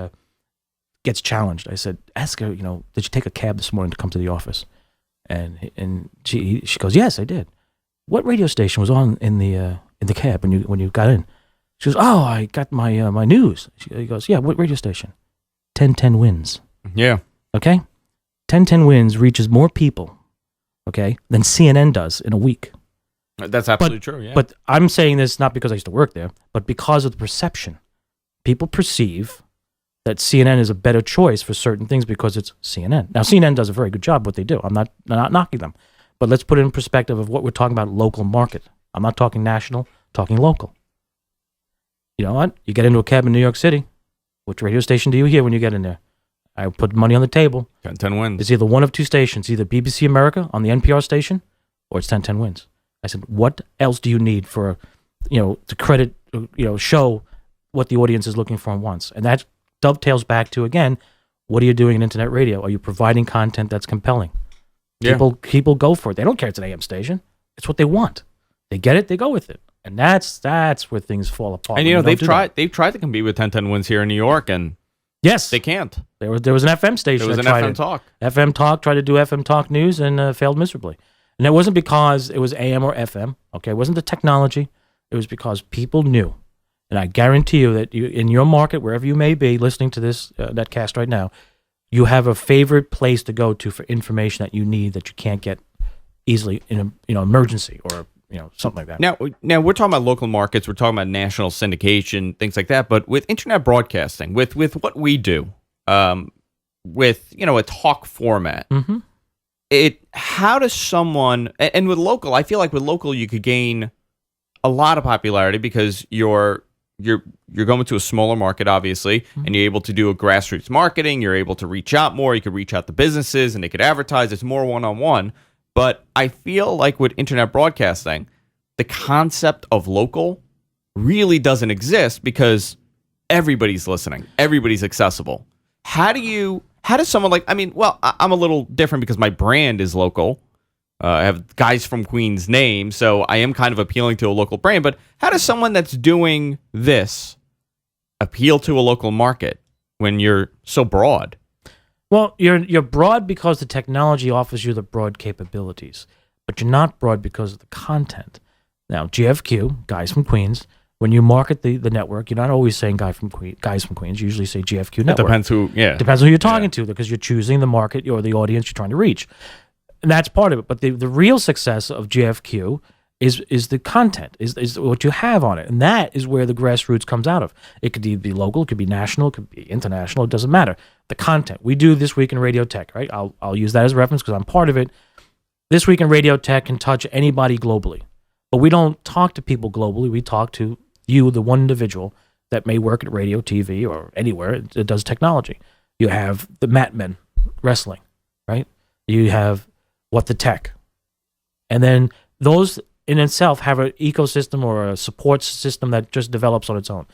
gets challenged. I said, ask her, did you take a cab this morning to come to the office? And she goes, yes, I did. What radio station was on in the cab when you got in? She goes, oh, I got my my news. He goes, yeah, what radio station? 1010 Wins. Yeah. Okay? 1010 Wins reaches more people, okay, than CNN does in a week. That's absolutely true, yeah. But I'm saying this not because I used to work there, but because of the perception. People perceive that CNN is a better choice for certain things because it's CNN. Now, CNN does a very good job what they do. I'm not knocking them. But let's put it in perspective of what we're talking about, local market. I'm not talking national, talking local. You know what? You get into a cab in New York City. Which radio station do you hear when you get in there? I put money on the table. 1010 Wins. It's either one of two stations, either BBC America on the NPR station or it's 1010 Wins. I said, what else do you need for, to credit, show what the audience is looking for and wants? And that dovetails back to, again, what are you doing in internet radio? Are you providing content that's compelling? People go for it. They don't care it's an AM station. It's what they want. They get it, they go with it. And that's where things fall apart. And they've tried to compete with 1010 Wins here in New York, and yes, they can't. There was an FM station. There was an FM Talk. FM Talk tried to do FM Talk News and failed miserably. And it wasn't because it was AM or FM. Okay, it wasn't the technology. It was because people knew. And I guarantee you that in your market, wherever you may be listening to this netcast right now, you have a favorite place to go to for information that you need that you can't get easily in an emergency or something like that. Now we're talking about local markets. We're talking about national syndication, things like that. But with internet broadcasting, with what we do, with a talk format, how does someone, and with local, I feel like with local you could gain a lot of popularity because you're going to a smaller market, obviously, and you're able to do a grassroots marketing. You're able to reach out more. You could reach out to businesses, and they could advertise. It's more one-on-one. But I feel like with internet broadcasting, the concept of local really doesn't exist because everybody's listening. Everybody's accessible. How does someone I'm a little different because my brand is local. I have Guys from Queens name, so I am kind of appealing to a local brand. But how does someone that's doing this appeal to a local market when you're so broad? Well, you're broad because the technology offers you the broad capabilities, but you're not broad because of the content. Now, GFQ, Guys from Queens, when you market the network, you're not always saying Guys from Queens. You usually say GFQ network. It depends who you're talking to because you're choosing the market or the audience you're trying to reach. And that's part of it. But the real success of GFQ is the content, is what you have on it. And that is where the grassroots comes out of. It could either be local, it could be national, it could be international, it doesn't matter. The content. We do This Week in Radio Tech, right? I'll use that as a reference because I'm part of it. This Week in Radio Tech can touch anybody globally. But we don't talk to people globally. We talk to you, the one individual that may work at radio, TV, or anywhere that does technology. You have the Mat Men wrestling, right? You have What the Tech. And then those in itself have an ecosystem or a support system that just develops on its own.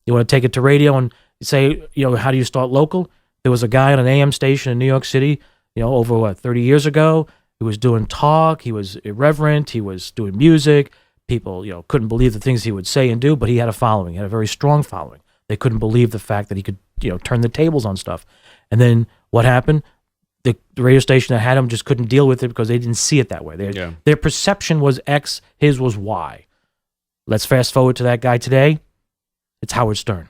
You want to take it to radio and say, how do you start local? There was a guy on an AM station in New York City, over 30 years ago. He was doing talk. He was irreverent. He was doing music. People, couldn't believe the things he would say and do, but he had a following. He had a very strong following. They couldn't believe the fact that he could, turn the tables on stuff. And then what happened? The radio station that had him just couldn't deal with it because they didn't see it that way. Their perception was X, his was Y. Let's fast forward to that guy today. It's Howard Stern.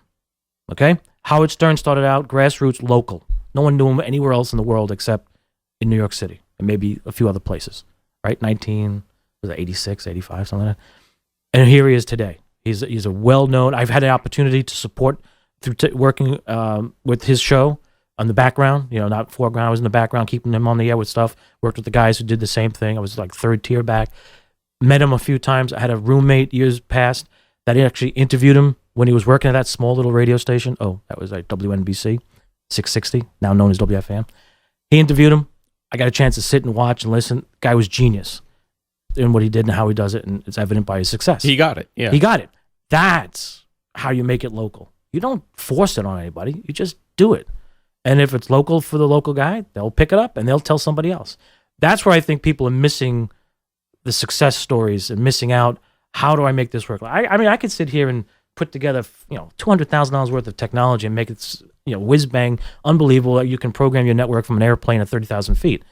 Okay? Howard Stern started out grassroots local. No one knew him anywhere else in the world except in New York City and maybe a few other places, right? 86, 85, something like that. And here he is today. He's a well-known, I've had an opportunity to support through working with his show on the background, not foreground. I was in the background, keeping him on the air with stuff. Worked with the guys who did the same thing. I was like third tier back. Met him a few times. I had a roommate years past that actually interviewed him when he was working at that small little radio station. Oh, that was like WNBC 660, now known as WFAM. He interviewed him. I got a chance to sit and watch and listen. Guy was genius in what he did and how he does it, and it's evident by his success. He got it. Yeah, he got it. That's how you make it local. You don't force it on anybody. You just do it. And if it's local for the local guy, they'll pick it up and they'll tell somebody else. That's where I think people are missing the success stories and missing out. How do I make this work? I mean, I could sit here and put together, $200,000 worth of technology and make it, whiz bang, unbelievable. You can program your network from an airplane at 30,000 feet.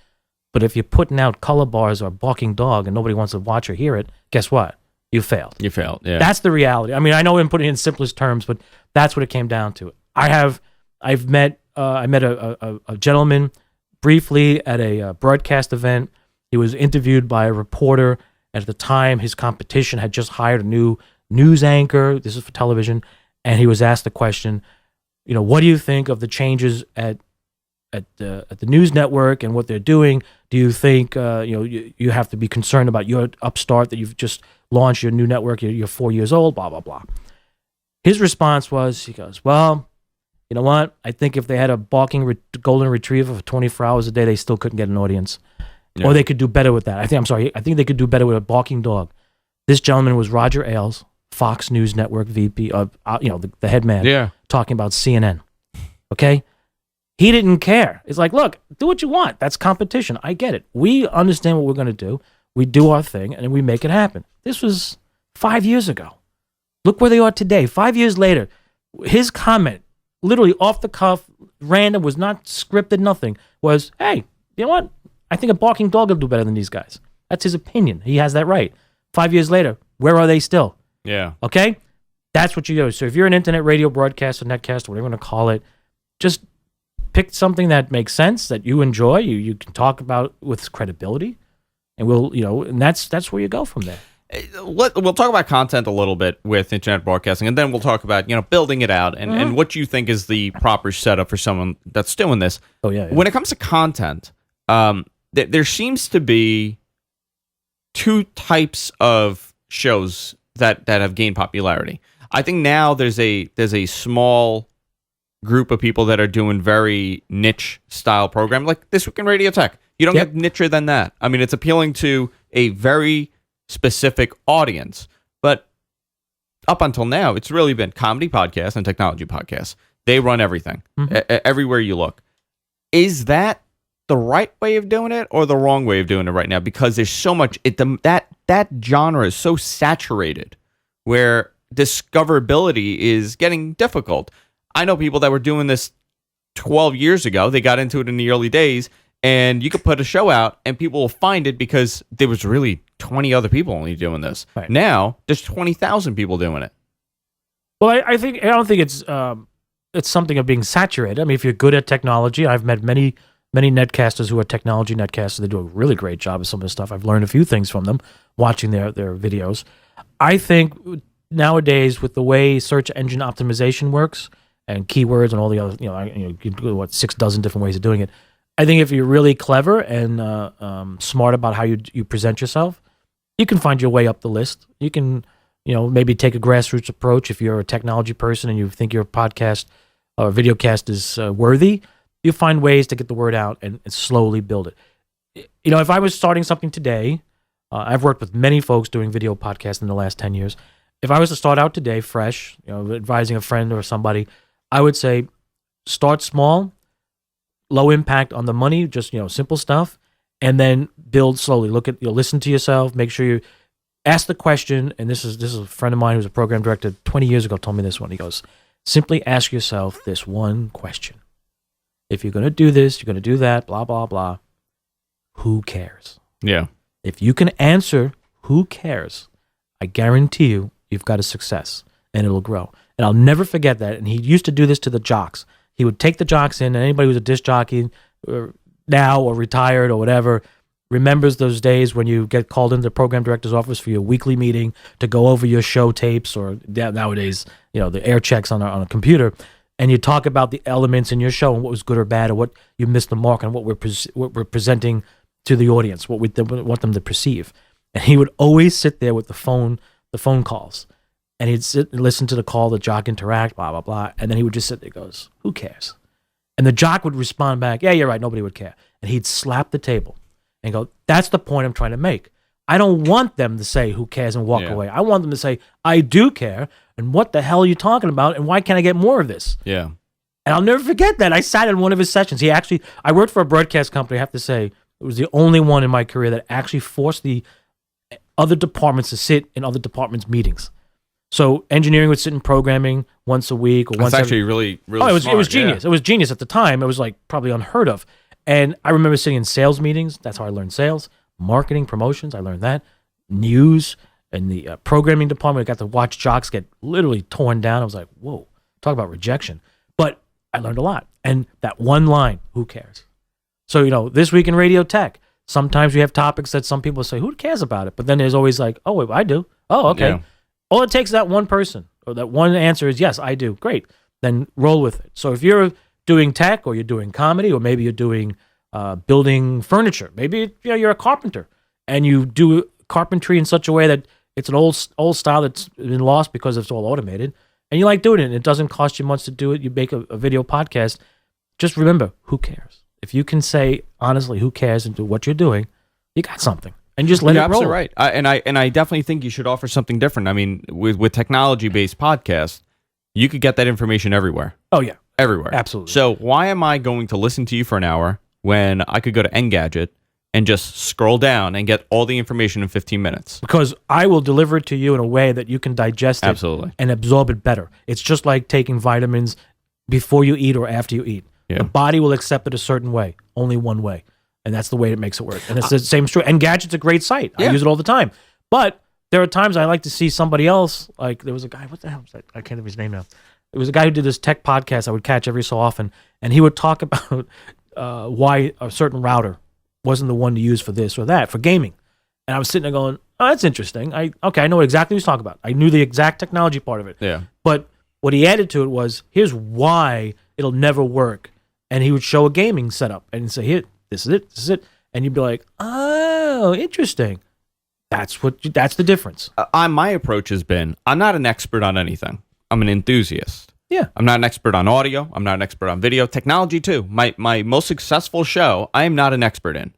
But if you're putting out color bars or a barking dog and nobody wants to watch or hear it, guess what? You failed. You failed. Yeah. That's the reality. I mean, I know I'm putting it in simplest terms, but that's what it came down to. I met a gentleman briefly at a broadcast event. He was interviewed by a reporter. At the time, his competition had just hired a new news anchor. This is for television. And he was asked the question, what do you think of the changes at the news network and what they're doing? Do you think you have to be concerned about your upstart that you've just launched your new network? You're 4 years old, blah, blah, blah. His response was, he goes, well, you know what? I think if they had a barking golden retriever for 24 hours a day, they still couldn't get an audience. Yeah. Or they could do better with that. I think they could do better with a barking dog. This gentleman was Roger Ailes, Fox News Network VP, the head man, talking about CNN. Okay? He didn't care. It's like, look, do what you want. That's competition. I get it. We understand what we're going to do. We do our thing, and we make it happen. This was 5 years ago. Look where they are today. 5 years later, his comment, literally off the cuff, random, was not scripted, nothing, was, hey, you know what? I think a barking dog will do better than these guys. That's his opinion. He has that right. 5 years later, where are they still? Yeah. Okay? That's what you do. So if you're an internet radio broadcaster, netcaster, whatever you want to call it, just pick something that makes sense, that you enjoy, you can talk about with credibility, and and that's where you go from there. We'll talk about content a little bit with internet broadcasting, and then we'll talk about building it out and what you think is the proper setup for someone that's doing this. Oh yeah. When it comes to content, there seems to be two types of shows that have gained popularity. I think now there's a small group of people that are doing very niche style programming, like This Week in Radio Tech. You don't get nicher than that. I mean, it's appealing to a very specific audience. But up until now, it's really been comedy podcasts and technology podcasts. They run everything, everywhere you look. Is that the right way of doing it or the wrong way of doing it right now? Because there's so much, that genre is so saturated where discoverability is getting difficult. I know people that were doing this 12 years ago. They got into it in the early days, and you could put a show out, and people will find it because there was really 20 other people only doing this. Right. Now, there's 20,000 people doing it. Well, I don't think it's something of being saturated. I mean, if you're good at technology, I've met many netcasters who are technology netcasters. They do a really great job of some of the stuff. I've learned a few things from them watching their videos. I think nowadays, with the way search engine optimization works, and keywords and all the other, you can do 6 dozen different ways of doing it. I think if you're really clever and smart about how you present yourself, you can find your way up the list. You can, maybe take a grassroots approach. If you're a technology person and you think your podcast or videocast is worthy, you find ways to get the word out and slowly build it. If I was starting something today, I've worked with many folks doing video podcasts in the last 10 years. If I was to start out today fresh, advising a friend or somebody, I would say start small, low impact on the money, just simple stuff, and then build slowly. Listen to yourself, make sure you ask the question. And this is a friend of mine who's a program director 20 years ago told me this one. He goes, simply ask yourself this one question: if you're going to do this, you're going to do that, blah blah blah. Who cares? Yeah. If you can answer who cares, I guarantee you've got a success, and it'll grow. And I'll never forget that. And he used to do this to the jocks. he would take the jocks in, and anybody who's a disc jockey now or retired or whatever remembers those days when you get called into the program director's office for your weekly meeting to go over your show tapes, or nowadays, the air checks on a computer, and you talk about the elements in your show and what was good or bad, or what you missed the mark, and what we're presenting to the audience, what we want them to perceive. And he would always sit there with the phone calls, and he'd sit and listen to the call, the jock interact, blah, blah, blah, and then he would just sit there and goes, who cares? And the jock would respond back, yeah, you're right, nobody would care. And he'd slap the table and go, that's the point I'm trying to make. I don't want them to say who cares and walk away. I want them to say, I do care, and what the hell are you talking about, and why can't I get more of this? Yeah. And I'll never forget that. I sat in one of his sessions. I worked for a broadcast company, I have to say. It was the only one in my career that actually forced the other departments to sit in other departments' meetings. So engineering would sit in programming once a week or once. That's actually really it was smart, genius. yeah. It was genius at the time. It was like probably unheard of. And I remember sitting in sales meetings. That's how I learned sales, marketing, promotions. I learned that, news, and the programming department. I got to watch jocks get literally torn down. I was like, whoa, talk about rejection. But I learned a lot. And that one line, who cares? So, this week in radio tech, sometimes we have topics that some people say, who cares about it? But then there's always like, oh, I do. Oh, okay. Yeah. All it takes is that one person, or that one answer is, yes, I do. Great. Then roll with it. So if you're doing tech, or you're doing comedy, or maybe you're doing building furniture, maybe you're a carpenter, and you do carpentry in such a way that it's an old style that's been lost because it's all automated, and you like doing it, and it doesn't cost you much to do it. You make a video podcast. Just remember, who cares? If you can say honestly, who cares, and do what you're doing, you got something. And just let it roll. You're absolutely right. And I definitely think you should offer something different. I mean, with technology-based podcasts, you could get that information everywhere. Oh, yeah. Everywhere. Absolutely. So why am I going to listen to you for an hour when I could go to Engadget and just scroll down and get all the information in 15 minutes? Because I will deliver it to you in a way that you can digest it Absolutely. and absorb it better. It's just like taking vitamins before you eat or after you eat. Yeah. The body will accept it a certain way, only one way. And that's the way it makes it work. And it's the same story. And Gadget's a great site. Yeah. I use it all the time. But there are times I like to see somebody else. Like there was a guy, what the hell was that? I can't remember his name now. It was a guy who did this tech podcast I would catch every so often. And he would talk about why a certain router wasn't the one to use for this or that, for gaming. And I was sitting there going, oh, that's interesting. I know exactly what he's talking about. I knew the exact technology part of it. Yeah. But what he added to it was, here's why it'll never work. And he would show a gaming setup and say, here, this is it. And you'd be like, oh, interesting. That's the difference. My approach has been, I'm not an expert on anything. I'm an enthusiast. Yeah. I'm not an expert on audio. I'm not an expert on video. Technology, too. My most successful show, I am not an expert in.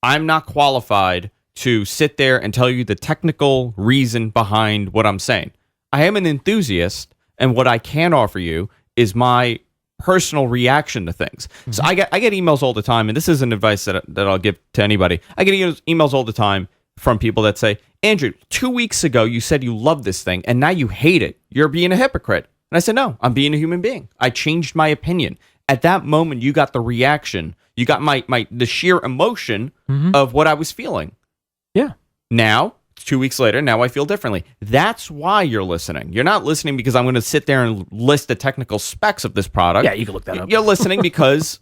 I'm not qualified to sit there and tell you the technical reason behind what I'm saying. I am an enthusiast, and what I can offer you is my personal reaction to things. Mm-hmm. So I get emails all the time, and this isn't advice that I'll give to anybody. I get emails all the time from people that say, Andrew, 2 weeks ago you said you loved this thing, and now you hate it. You're being a hypocrite. And I said, no, I'm being a human being. I changed my opinion. At that moment, you got the reaction. You got the sheer emotion of what I was feeling. Yeah. Now, 2 weeks later, now I feel differently. That's why you're listening. You're not listening because I'm going to sit there and list the technical specs of this product. Yeah, you can look that up. You're listening because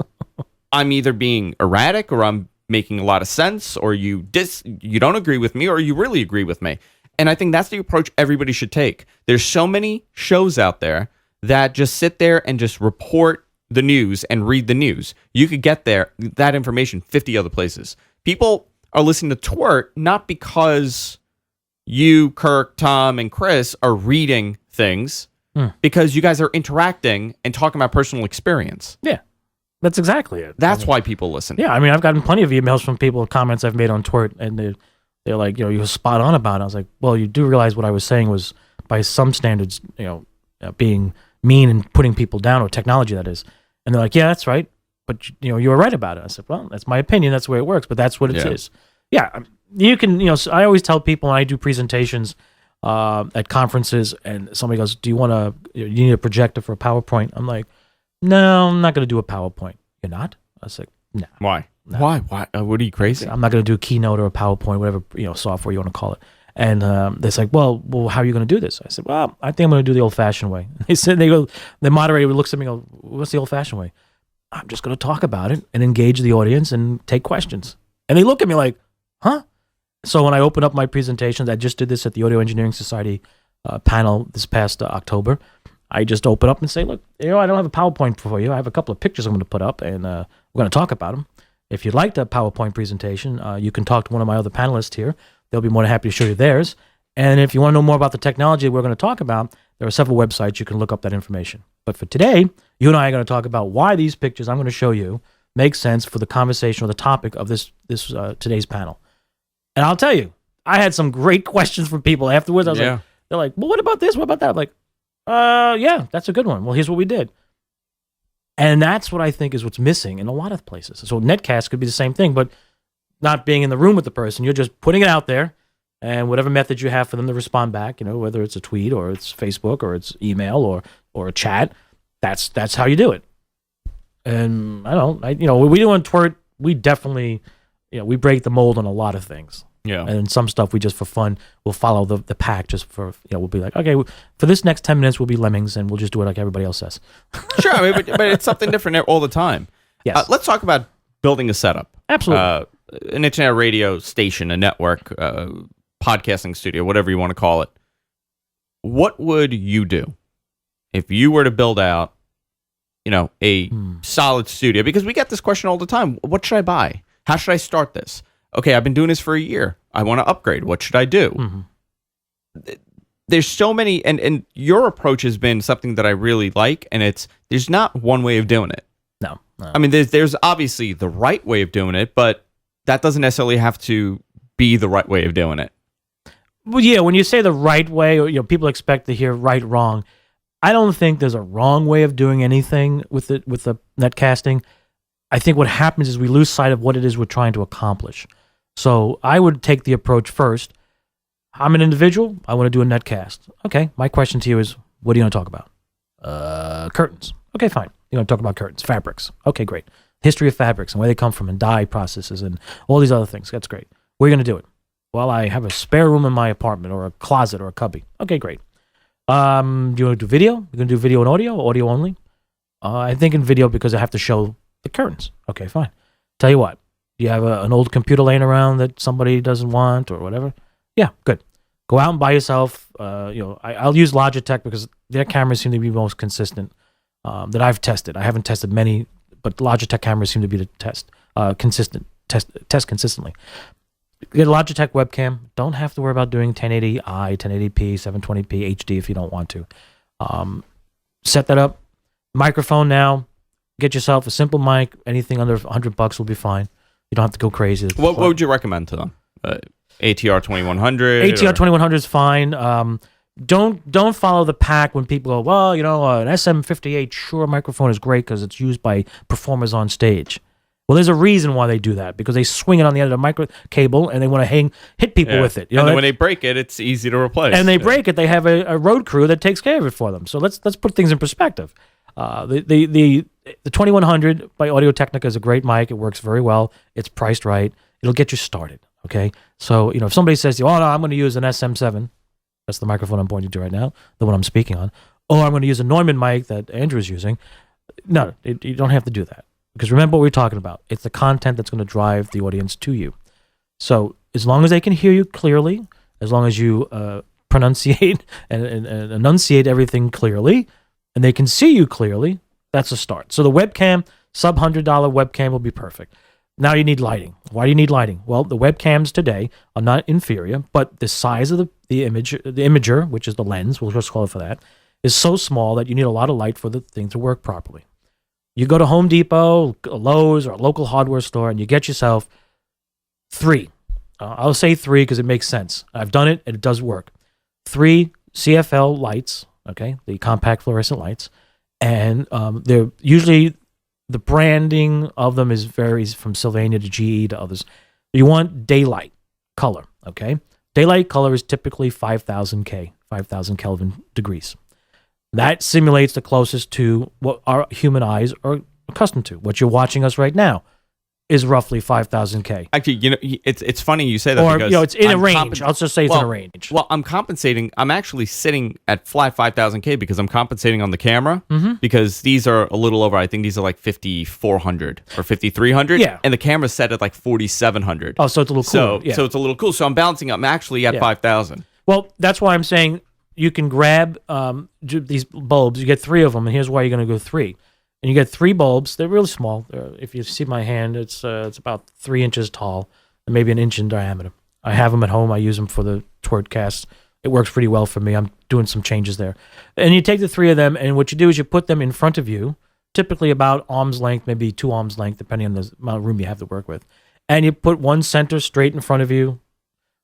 I'm either being erratic, or I'm making a lot of sense, or you don't agree with me, or you really agree with me. And I think that's the approach everybody should take. There's so many shows out there that just sit there and just report the news and read the news. You could get that information 50 other places. People are listening to Twert not because you, Kirk, Tom, and Chris are reading things, because you guys are interacting and talking about personal experience. Yeah, that's exactly it. That's why people listen. Yeah, I mean, I've gotten plenty of emails from people, comments I've made on Twert, and they're like, you were spot on about it. I was like, well, you do realize what I was saying was, by some standards, being mean and putting people down, or technology, that is. And they're like, yeah, that's right. But, you were right about it. I said, well, that's my opinion. That's the way it works. But that's what it is. Yeah. You can, so I always tell people when I do presentations at conferences, and somebody goes, do you need a projector for a PowerPoint? I'm like, no, I'm not going to do a PowerPoint. You're not? I was like, no. Why? No. Why? What are you, crazy? I'm not going to do a Keynote or a PowerPoint, whatever software you want to call it. And they're like, well, how are you going to do this? I said, well, I think I'm going to do the old-fashioned way. The moderator looks at me and goes, what's the old-fashioned way? I'm just going to talk about it and engage the audience and take questions. And they look at me like, huh? So when I open up my presentations, I just did this at the Audio Engineering Society panel this past October. I just open up and say, look, I don't have a PowerPoint for you. I have a couple of pictures I'm going to put up, and we're going to talk about them. If you'd like the PowerPoint presentation, you can talk to one of my other panelists here. They'll be more than happy to show you theirs. And if you want to know more about the technology we're going to talk about, there are several websites you can look up that information. But for today, you and I are going to talk about why these pictures I'm going to show you make sense for the conversation or the topic of this today's panel. And I'll tell you, I had some great questions from people afterwards. I was like, they're like, well, what about this? What about that? I'm like, yeah, that's a good one. Well, here's what we did. And that's what I think is what's missing in a lot of places. So netcast could be the same thing, but not being in the room with the person. You're just putting it out there, and whatever method you have for them to respond back, whether it's a tweet or it's Facebook or it's email or a chat, that's how you do it. And we do on Twirt, we definitely, we break the mold on a lot of things. Yeah. And some stuff we just for fun, we'll follow the pack just for, we'll be like, okay, for this next 10 minutes, we'll be lemmings and we'll just do it like everybody else says. Sure. I mean, but it's something different all the time. Yes. Let's talk about building a setup. Absolutely. An internet radio station, a network, podcasting studio, whatever you want to call it. What would you do if you were to build out, a solid studio? Because we get this question all the time. What should I buy? How should I start this? Okay, I've been doing this for a year. I want to upgrade. What should I do? Mm-hmm. There's so many, and your approach has been something that I really like, and there's not one way of doing it. No. I mean, there's obviously the right way of doing it, but that doesn't necessarily have to be the right way of doing it. Well, yeah, when you say the right way, or people expect to hear right, wrong. I don't think there's a wrong way of doing anything with the netcasting. I think what happens is we lose sight of what it is we're trying to accomplish. So I would take the approach first. I'm an individual. I want to do a netcast. Okay, my question to you is, what are you going to talk about? Curtains. Okay, fine. You're going to talk about curtains, fabrics. Okay, great. History of fabrics and where they come from and dye processes and all these other things. That's great. Where are you going to do it? Well, I have a spare room in my apartment or a closet or a cubby. Okay, great. Do you want to do video? You're going to do video and audio only? I think in video because I have to show the curtains. Okay, fine. Tell you what. Do you have an old computer laying around that somebody doesn't want or whatever? Yeah, good. Go out and buy yourself. I'll use Logitech because their cameras seem to be most consistent that I've tested. I haven't tested many, but Logitech cameras seem to be the test consistently. Get a Logitech webcam. Don't have to worry about doing 1080i, 1080p, 720p, HD if you don't want to. Set that up. Microphone now. Get yourself a simple mic. Anything under $100 will be fine. You don't have to go crazy. What would you recommend to them? ATR 2100? ATR 2100 is fine. Don't follow the pack when people go, well, an SM58 Shure microphone is great because it's used by performers on stage. Well, there's a reason why they do that, because they swing it on the end of the micro cable and they want to hit people with it. And then when they break it, it's easy to replace. And they break it, they have a road crew that takes care of it for them. So let's put things in perspective. The 2100 by Audio-Technica is a great mic. It works very well. It's priced right. It'll get you started. Okay, so if somebody says to you, "Oh no, I'm going to use an SM7," that's the microphone I'm pointing to right now, the one I'm speaking on, or I'm going to use a Neumann mic that Andrew is using. No, you don't have to do that, because remember what we're talking about. It's the content that's going to drive the audience to you. So as long as they can hear you clearly, as long as you pronunciate and enunciate everything clearly, and they can see you clearly, that's a start. So the webcam, sub-$100 webcam will be perfect. Now you need lighting. Why do you need lighting? Well, the webcams today are not inferior, but the size of the imager, which is the lens, we'll just call it for that, is so small that you need a lot of light for the thing to work properly. You go to Home Depot, Lowe's, or a local hardware store, and you get yourself 3. I'll say 3 because it makes sense. I've done it, and it does work. 3 CFL lights, okay, the compact fluorescent lights, and they're usually... the branding of them varies from Sylvania to GE to others. You want daylight color, okay? Daylight color is typically 5,000 Kelvin degrees. That simulates the closest to what our human eyes are accustomed to, what you're watching us right now. is roughly 5,000K. Actually, it's funny you say that, Or, because it's in a range. I'll just say it's in a range. Well, I'm compensating. I'm actually sitting at flat 5,000K because I'm compensating on the camera, because these are a little over. I think these are like 5,400 or 5,300. Yeah. And the camera's set at like 4,700. Oh, so it's a little cooler. So it's a little cool. So I'm balancing. I'm actually at 5,000. Well, that's why I'm saying you can grab these bulbs. You get 3 of them, and here's why you're going to go 3. And you get 3 bulbs. They're really small. If you see my hand, it's about 3 inches tall and maybe an inch in diameter. I have them at home. I use them for the Twerkcast. It works pretty well for me. I'm doing some changes there. And you take the 3 of them, and what you do is you put them in front of you, typically about arm's length, maybe 2 arms length, depending on the amount of room you have to work with. And you put one center straight in front of you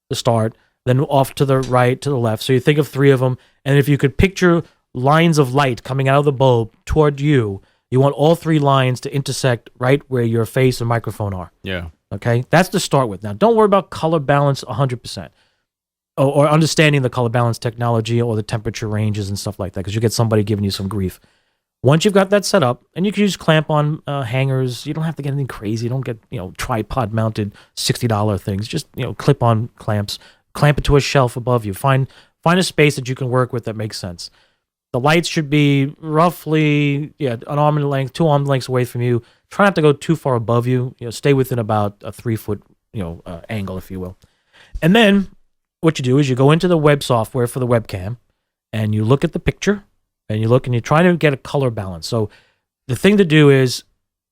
to start, then off to the right, to the left. So you think of 3 of them, and if you could picture lines of light coming out of the bulb toward you, you want all 3 lines to intersect right where your face and microphone are. Yeah. Okay? That's to start with. Now, don't worry about color balance 100%. Or understanding the color balance technology or the temperature ranges and stuff like that, because you get somebody giving you some grief. Once you've got that set up, and you can use clamp-on hangers. You don't have to get anything crazy. You don't get, tripod-mounted $60 things. Just, clip-on clamps. Clamp it to a shelf above you. Find a space that you can work with that makes sense. The lights should be roughly, an arm length, 2 arm lengths away from you. Try not to go too far above you. Stay within about a 3-foot, angle, if you will. And then what you do is you go into the web software for the webcam, and you look at the picture, and you try to get a color balance. So the thing to do is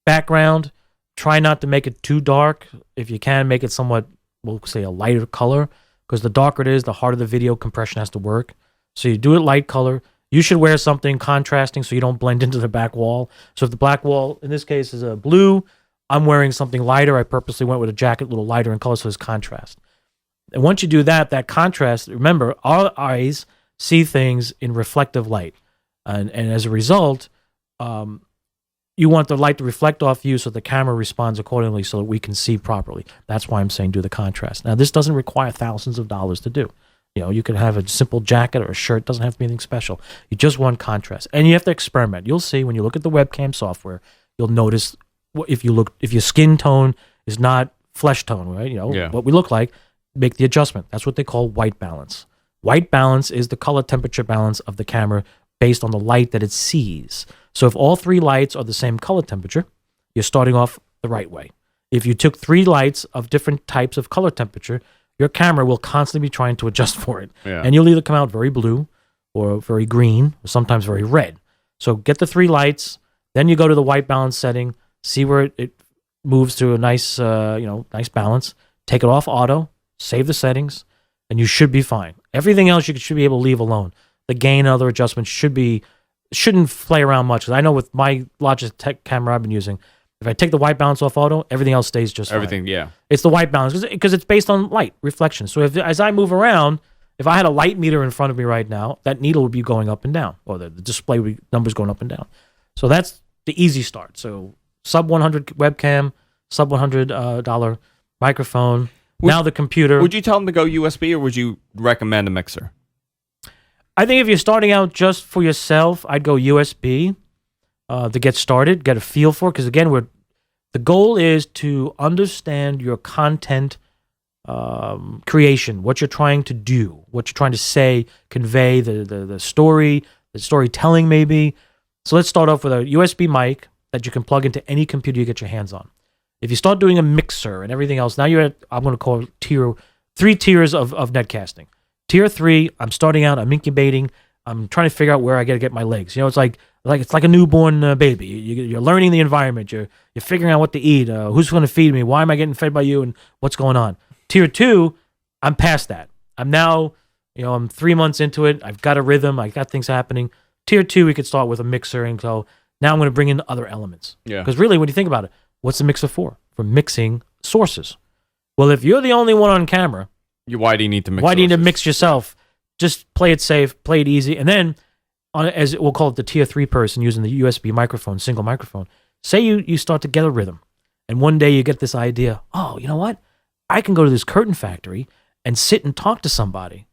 background. Try not to make it too dark. If you can, make it somewhat, we'll say, a lighter color, because the darker it is, the harder the video compression has to work. So you do it light color. You should wear something contrasting so you don't blend into the back wall. So if the black wall, in this case, is a blue, I'm wearing something lighter. I purposely went with a jacket a little lighter in color so there's contrast. And once you do that contrast, remember, our eyes see things in reflective light. And as a result, you want the light to reflect off you so the camera responds accordingly so that we can see properly. That's why I'm saying do the contrast. Now, this doesn't require thousands of dollars to do. You can have a simple jacket or a shirt. It doesn't have to be anything special. You just want contrast. And you have to experiment. You'll see when you look at the webcam software, you'll notice if your skin tone is not flesh tone, right? What we look like, make the adjustment. That's what they call white balance. White balance is the color temperature balance of the camera based on the light that it sees. So if all 3 lights are the same color temperature, you're starting off the right way. If you took 3 lights of different types of color temperature, your camera will constantly be trying to adjust for it. Yeah. And you'll either come out very blue or very green or sometimes very red. So get the 3 lights, then you go to the white balance setting, see where it moves to a nice nice balance, take it off auto, save the settings, and you should be fine. Everything else you should be able to leave alone. The gain and other adjustments shouldn't play around much. Because I know with my Logitech camera I've been using, if I take the white balance off auto, everything else stays just fine. Yeah. It's the white balance because it's based on light reflection. So as I move around, if I had a light meter in front of me right now, that needle would be going up and down, or the display numbers going up and down. So that's the easy start. So sub 100 webcam, sub $100 microphone. Now the computer. Would you tell them to go USB, or would you recommend a mixer? I think if you're starting out just for yourself, I'd go USB. To get started, get a feel for it, because again, the goal is to understand your content creation, what you're trying to do, what you're trying to say, convey, the story, the storytelling maybe. So let's start off with a USB mic that you can plug into any computer you get your hands on. If you start doing a mixer and everything else, now you're at, I'm going to call it 3 tiers of netcasting. Tier 3, I'm starting out, I'm incubating, I'm trying to figure out where I got to get my legs. It's like a newborn baby. You're learning the environment. You're figuring out what to eat. Who's going to feed me? Why am I getting fed by you? And what's going on? Tier 2, I'm past that. I'm now, I'm 3 months into it. I've got a rhythm. I've got things happening. Tier 2, we could start with a mixer, and so now I'm going to bring in other elements. Yeah. Because really, when you think about it, what's the mixer for? For mixing sources. Well, if you're the only one on camera, why do you need to mix? Why do you need to mix yourself? Just play it safe, play it easy, and then, as we'll call it, the tier 3 person using the USB microphone, single microphone. Say you start to get a rhythm, and one day you get this idea. Oh, you know what? I can go to this curtain factory and sit and talk to somebody.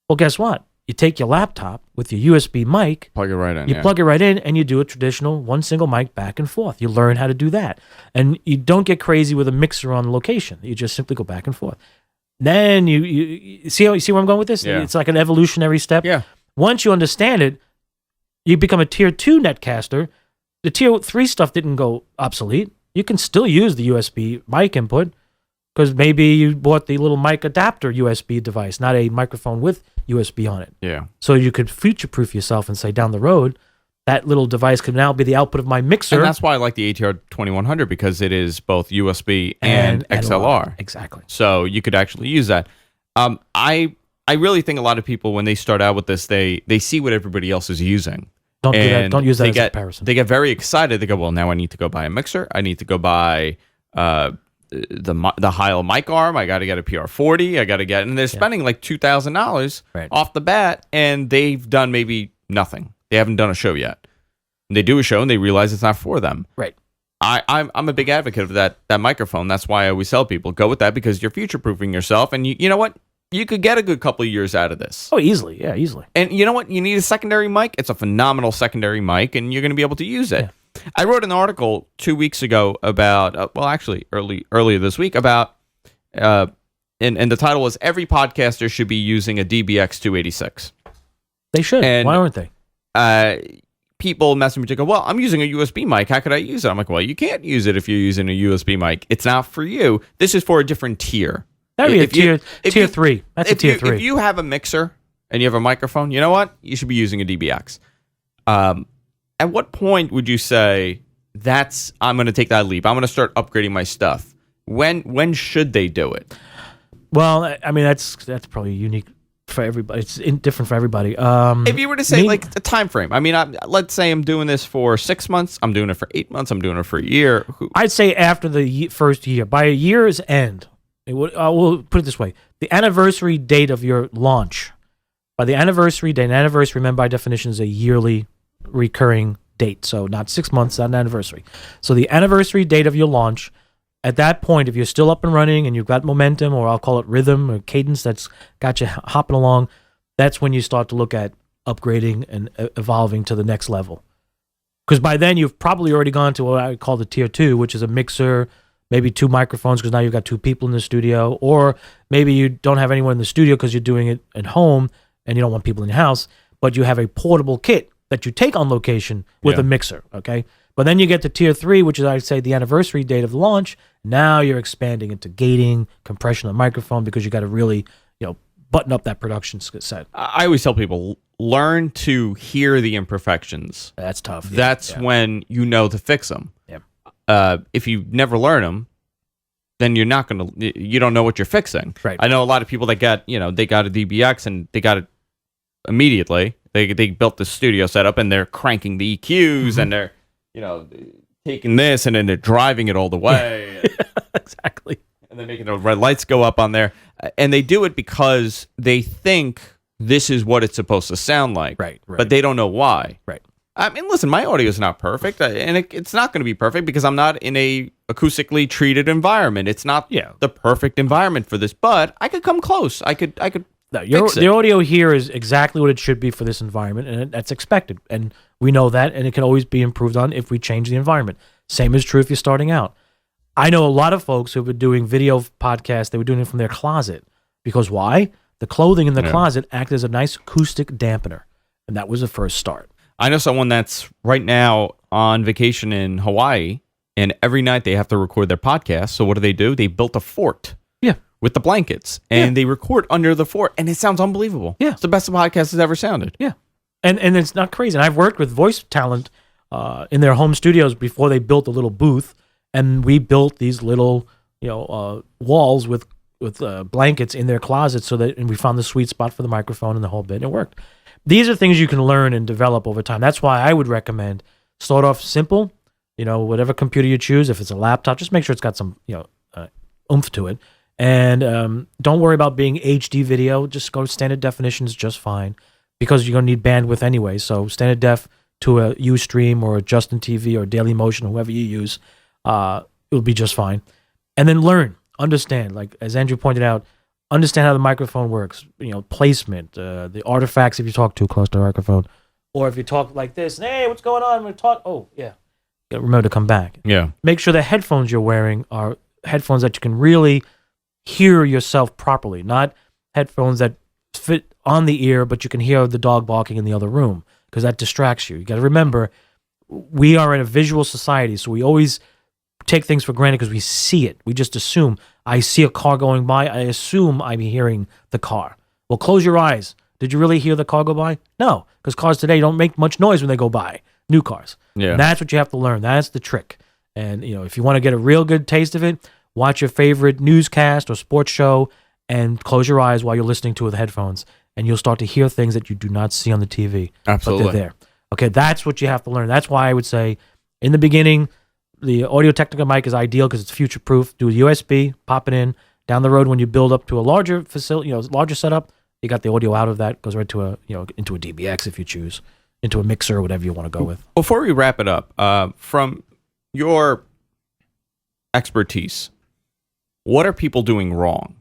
Well, guess what? you take your laptop with your USB mic, Plug it right in. you plug it right in, and you do a traditional one single mic back and forth. You learn how to do that. And you don't get crazy with a mixer on location. You just simply go back and forth. Then you see where I'm going with this? Yeah. It's like an evolutionary step. Yeah. Once you understand it, you become a tier 2 netcaster. The tier 3 stuff didn't go obsolete. You can still use the USB mic input because maybe you bought the little mic adapter USB device, not a microphone with USB on it. Yeah. So you could future-proof yourself and say down the road, that little device could now be the output of my mixer. And that's why I like the ATR 2100 because it is both USB and XLR. Exactly. So you could actually use that. I really think a lot of people, when they start out with this, they see what everybody else is using. Don't do that. Don't use that as a comparison. They get very excited. They go, well, now I need to go buy a mixer. I need to go buy the Heil mic arm. I got to get a PR40. I got to get, and they're spending like $2,000 off the bat, and they've done maybe nothing. They haven't done a show yet. And they do a show, and they realize it's not for them. Right. I'm a big advocate of that microphone. That's why I always tell people, go with that because you're future-proofing yourself, and you know what? You could get a good couple of years out of this. Oh, easily. Yeah, easily. And you know what? You need a secondary mic. It's a phenomenal secondary mic, and you're going to be able to use it. Yeah. I wrote an article 2 weeks ago about, earlier this week about, and the title was "Every Podcaster Should Be Using a DBX 286." They should. And, why aren't they? People message me to go, well, I'm using a USB mic. How could I use it? I'm like, well, you can't use it if you're using a USB mic. It's not for you. This is for a different tier. That would be a tier 3. That's a tier 3. If you have a mixer and you have a microphone, you know what? You should be using a DBX. At what point would you say I'm going to take that leap? I'm going to start upgrading my stuff. When should they do it? Well, I mean that's probably unique for everybody. It's different for everybody. If you were to say like a time frame, I mean, let's say I'm doing this for 6 months. I'm doing it for 8 months. I'm doing it for a year. I'd say after the first year, by a year's end. We'll put it this way: the anniversary date of your launch. By the anniversary date, an anniversary, remember by definition, is a yearly recurring date. So not 6 months, not an anniversary. So the anniversary date of your launch, at that point, if you're still up and running and you've got momentum, or I'll call it rhythm or cadence that's got you hopping along, that's when you start to look at upgrading and evolving to the next level. Because by then you've probably already gone to what I call the tier 2, which is a mixer, maybe 2 microphones because now you've got 2 people in the studio, or maybe you don't have anyone in the studio because you're doing it at home and you don't want people in your house, but you have a portable kit that you take on location with a mixer, okay? But then you get to tier 3, which is, I'd say, the anniversary date of the launch. Now you're expanding into gating, compression of the microphone, because you got to really, button up that production set. I always tell people, learn to hear the imperfections. That's tough. That's when you know to fix them. Yeah. If you never learn them, then you don't know what you're fixing. Right. I know a lot of people that they got a DBX and they got it immediately. They built the studio setup and they're cranking the EQs and they're, taking this and then they're driving it all the way. Exactly. And they're making the red lights go up on there. And they do it because they think this is what it's supposed to sound like. Right. But they don't know why. Right. I mean, listen, my audio is not perfect, and it's not going to be perfect because I'm not in a acoustically treated environment. It's not the perfect environment for this, but I could come close. I could fix it. The audio here is exactly what it should be for this environment, and that's expected. And we know that, and it can always be improved on if we change the environment. Same is true if you're starting out. I know a lot of folks who have been doing video podcasts. They were doing it from their closet. Because why? The clothing in the closet acted as a nice acoustic dampener, and that was the first start. I know someone that's right now on vacation in Hawaii, and every night they have to record their podcast. So what do? They built a fort with the blankets, and they record under the fort, and it sounds unbelievable. Yeah. It's the best the podcast has ever sounded. Yeah. And it's not crazy. And I've worked with voice talent in their home studios before they built a little booth, and we built these little walls with blankets in their closets and we found the sweet spot for the microphone and the whole bit, and it worked. These are things you can learn and develop over time. That's why I would recommend start off simple, whatever computer you choose. If it's a laptop, just make sure it's got some, oomph to it. And don't worry about being HD video. Just go standard definition is just fine because you're going to need bandwidth anyway. So standard def to a Ustream or a Justin TV or Daily Motion, whoever you use, it'll be just fine. And then learn, understand. Like as Andrew pointed out, understand how the microphone works, placement, the artifacts if you talk too close to the microphone, or if you talk like this, hey, what's going on? I'm going to talk. Oh, yeah. Remember to come back. Yeah. Make sure the headphones you're wearing are headphones that you can really hear yourself properly, not headphones that fit on the ear, but you can hear the dog barking in the other room, because that distracts you. You got to remember, we are in a visual society, so we always take things for granted because we see it. We just assume, I see a car going by, I assume I'm hearing the car. Well, close your eyes. Did you really hear the car go by? No, because cars today don't make much noise when they go by. New cars. Yeah. And that's what you have to learn. That's the trick. And if you want to get a real good taste of it, watch your favorite newscast or sports show and close your eyes while you're listening to it with headphones, and you'll start to hear things that you do not see on the TV. Absolutely. But they're there. Okay, that's what you have to learn. That's why I would say, in the beginning, the Audio-Technica mic is ideal because it's future-proof. Do a USB, pop it in. Down the road, when you build up to a larger facility, larger setup, you got the audio out of that, goes right to into a DBX if you choose, into a mixer or whatever you want to go with. Before we wrap it up, from your expertise, what are people doing wrong?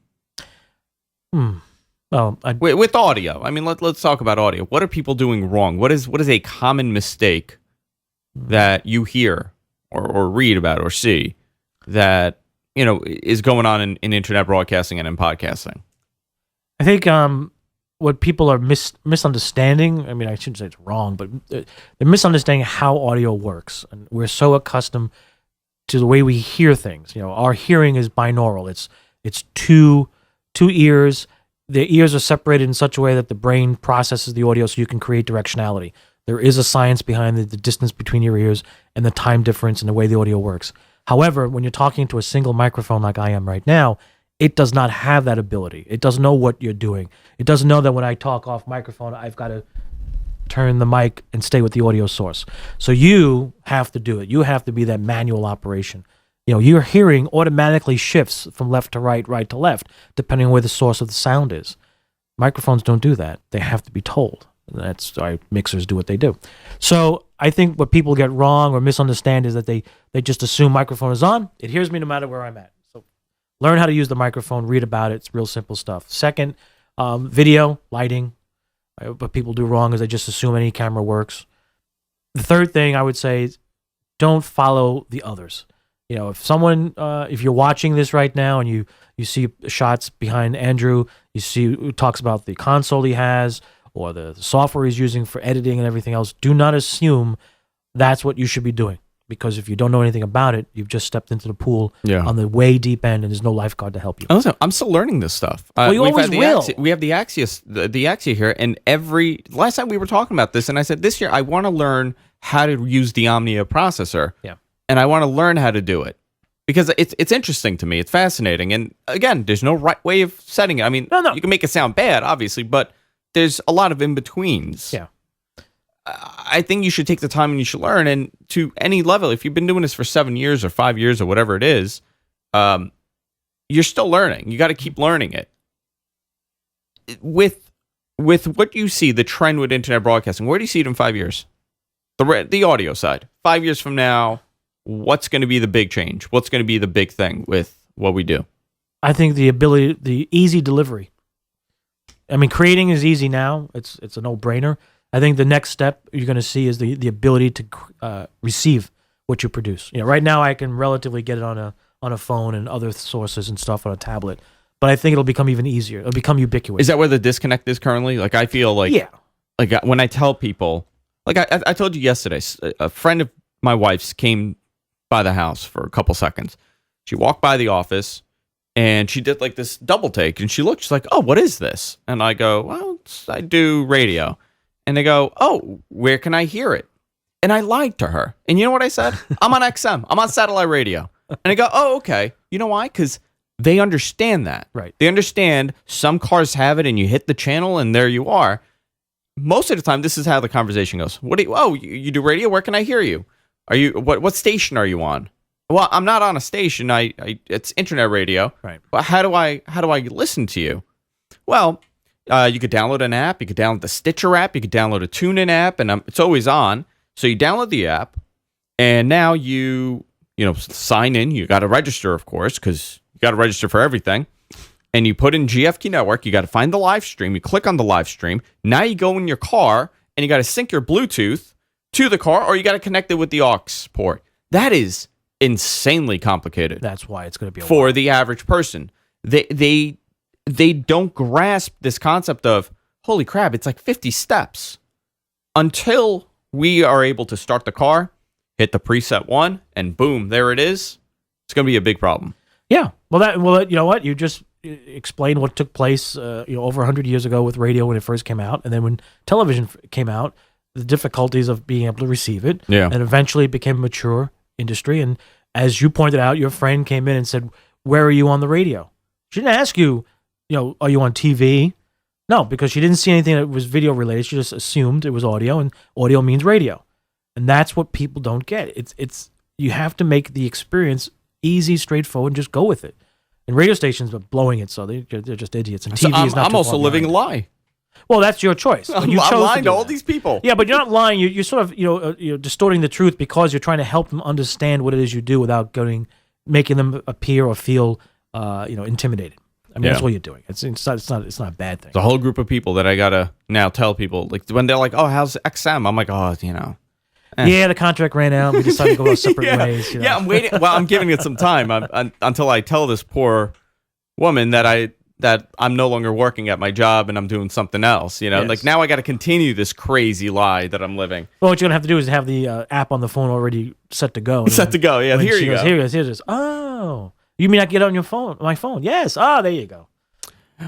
Well, with audio, I mean, let's talk about audio. What are people doing wrong? What is a common mistake that you hear or read about or see that is going on in internet broadcasting and in podcasting? I think what people are misunderstanding, I mean, I shouldn't say it's wrong, but they're misunderstanding how audio works. And we're so accustomed to the way we hear things. Our hearing is binaural. It's two ears. The ears are separated in such a way that the brain processes the audio so you can create directionality. There is a science behind the distance between your ears and the time difference and the way the audio works. However, when you're talking to a single microphone like I am right now, it does not have that ability. It doesn't know what you're doing. It doesn't know that when I talk off microphone, I've got to turn the mic and stay with the audio source. So you have to do it. You have to be that manual operation. Your hearing automatically shifts from left to right, right to left, depending on where the source of the sound is. Microphones don't do that. They have to be told. That's why mixers do what they do. So I think what people get wrong or misunderstand is that they just assume microphone is on. It hears me no matter where I'm at. So learn how to use the microphone, read about it. It's real simple stuff. Second, video, lighting. What people do wrong is they just assume any camera works. The third thing I would say is don't follow the others. If you're watching this right now and you see shots behind Andrew, you see who talks about the console he has or the software he's using for editing and everything else, do not assume that's what you should be doing. Because if you don't know anything about it, you've just stepped into the pool on the way deep end, and there's no lifeguard to help you. Listen, I'm still learning this stuff. You always will. We have the Axia here, and last time we were talking about this, and I said this year I want to learn how to use the Omnia processor. Yeah. And I want to learn how to do it because it's interesting to me. It's fascinating. And again, there's no right way of setting it. I mean, No. You can make it sound bad, obviously, but there's a lot of in-betweens. Yeah. I think you should take the time and you should learn. And to any level, if you've been doing this for 7 years or 5 years or whatever it is, you're still learning. You got to keep learning it. With what you see, the trend with internet broadcasting, where do you see it in 5 years? The audio side. 5 years from now, what's going to be the big change? What's going to be the big thing with what we do? I think the easy delivery. I mean, creating is easy now. It's a no-brainer. I think the next step you're going to see is the ability to receive what you produce. Right now I can relatively get it on a phone and other sources and stuff on a tablet, but I think it'll become even easier. It'll become ubiquitous. Is that where the disconnect is currently? Like I feel like when I tell people, like I told you yesterday, a friend of my wife's came by the house for a couple seconds. She walked by the office and she did like this double take and she's like, "Oh, what is this?" And I go, "Well, I do radio." And they go, "Oh, where can I hear it?" And I lied to her. And you know what I said? I'm on XM. I'm on satellite radio. And I go, "Oh, okay." You know why? Because they understand that. Right. They understand some cars have it and you hit the channel and there you are. Most of the time, this is how the conversation goes. You do radio? Where can I hear you? Are you what station are you on? Well, I'm not on a station. It's internet radio. Right. But how do I listen to you? Well, you could download an app. You could download the Stitcher app. You could download a TuneIn app, and it's always on. So you download the app, and now you sign in. You got to register, of course, because you got to register for everything. and you put in GFQ Network. You got to find the live stream. You click on the live stream. Now you go in your car, and you got to sync your Bluetooth to the car, or you got to connect it with the aux port. That is insanely complicated. That's why it's going to be for the average person. They don't grasp this concept of, holy crap, it's like 50 steps. Until we are able to start the car, hit the preset 1, and boom, there it is. It's going to be a big problem. Yeah. Well, you know what? You just explained what took place over 100 years ago with radio when it first came out, and then when television came out, the difficulties of being able to receive it. Yeah. And eventually it became a mature industry. And as you pointed out, your friend came in and said, "Where are you on the radio?" She didn't ask you, are you on TV? No, because she didn't see anything that was video related. She just assumed it was audio, and audio means radio. And that's what people don't get. It's you have to make the experience easy, straightforward, and just go with it. And radio stations are blowing it, so they're just idiots. And TV is not. I'm also living a lie. Well, that's your choice. I'm lying to all these people. Yeah, but you're not lying. You're sort of you're distorting the truth because you're trying to help them understand what it is you do without making them appear or feel intimidated. I mean, that's what you're doing. It's not a bad thing. It's a whole group of people that I gotta now tell people, like when they're like, "Oh, how's XM?" I'm like, "Oh, Yeah, the contract ran out. We decided to go our separate ways. Yeah, I'm waiting. Well, I'm giving it some time until I tell this poor woman that I'm no longer working at my job and I'm doing something else. Yes. Like now I got to continue this crazy lie that I'm living. Well, what you're gonna have to do is have the app on the phone already set to go. Set to go. Yeah, here you go. Here it is. Oh, you mean I get on your phone? My phone? Yes. Ah, there you go.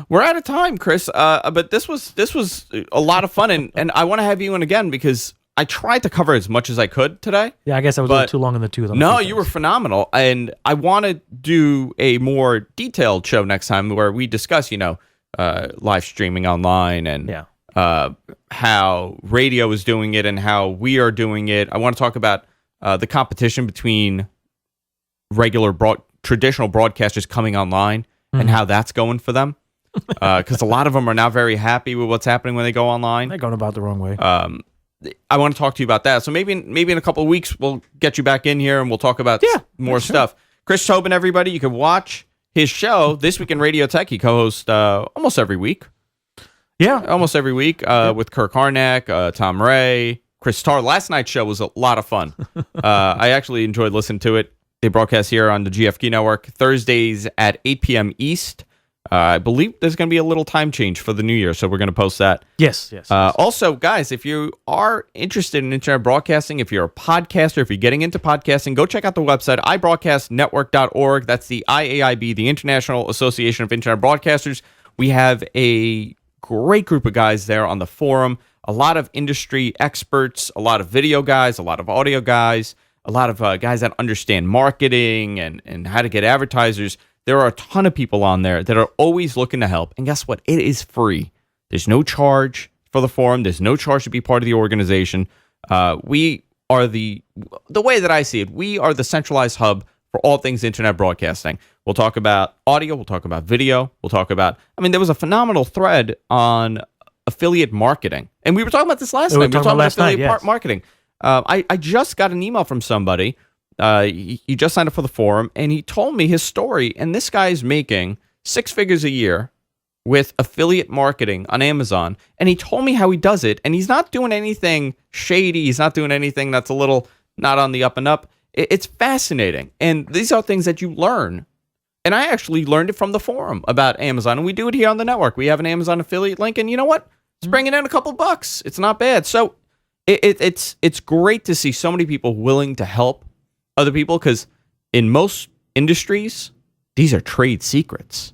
We're out of time, Chris. But this was a lot of fun, and I want to have you in again because I tried to cover as much as I could today. Yeah, I guess I was a little too long in the tooth. No, you were phenomenal, and I want to do a more detailed show next time where we discuss, live streaming online and how radio is doing it and how we are doing it. I want to talk about the competition between traditional broadcasters coming online and how that's going for them. Because a lot of them are now very happy with what's happening when they go online. They're going about the wrong way. I want to talk to you about that. So maybe in a couple of weeks, we'll get you back in here and we'll talk about more stuff. Chris Tobin, everybody, you can watch his show, This Week in Radio Tech. He co-hosts almost every week. Yeah. Almost every week with Kirk Harnack, Tom Ray, Chris Tarr. Last night's show was a lot of fun. I actually enjoyed listening to it. They broadcast here on the GFQ Network Thursdays at 8 p.m. East. I believe there's going to be a little time change for the new year, so we're going to post that. Yes. Also, guys, if you are interested in internet broadcasting, if you're a podcaster, if you're getting into podcasting, go check out the website, ibroadcastnetwork.org. That's the IAIB, the International Association of Internet Broadcasters. We have a great group of guys there on the forum, a lot of industry experts, a lot of video guys, a lot of audio guys, a lot of guys that understand marketing and how to get advertisers. There are a ton of people on there that are always looking to help. And guess what? It is free. There's no charge for the forum. There's no charge to be part of the organization. We are the way that I see it, we are the centralized hub for all things internet broadcasting. We'll talk about audio. We'll talk about video. We'll talk about, there was a phenomenal thread on affiliate marketing. And we were talking about this last night. We were talking about affiliate marketing. I just got an email from somebody. He just signed up for the forum, and he told me his story. And this guy is making 6 figures a year with affiliate marketing on Amazon. And he told me how he does it. And he's not doing anything shady. He's not doing anything that's a little not on the up and up. It's fascinating. And these are things that you learn. And I actually learned it from the forum about Amazon. And we do it here on the network. We have an Amazon affiliate link. And you know what? It's bringing in a couple bucks. It's not bad. So it's great to see so many people willing to help other people, because in most industries, these are trade secrets.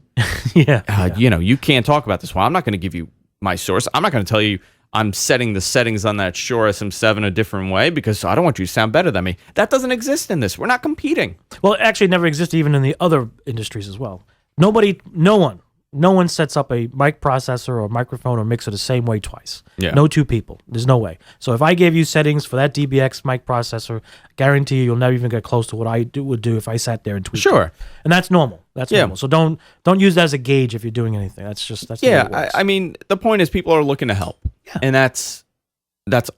You can't talk about this. Well, I'm not going to give you my source. I'm not going to tell you I'm setting the settings on that Shure SM7 a different way because I don't want you to sound better than me. That doesn't exist in this. We're not competing. Well, actually, it never existed even in the other industries as well. No one sets up a mic processor or microphone or mixer the same way twice. Yeah. No two people. There's no way. So if I gave you settings for that DBX mic processor, I guarantee you'll never even get close to what I would do if I sat there and tweaked it. And that's normal. Normal. So don't use that as a gauge if you're doing anything. That's the way it works. The point is people are looking to help. Yeah. And that's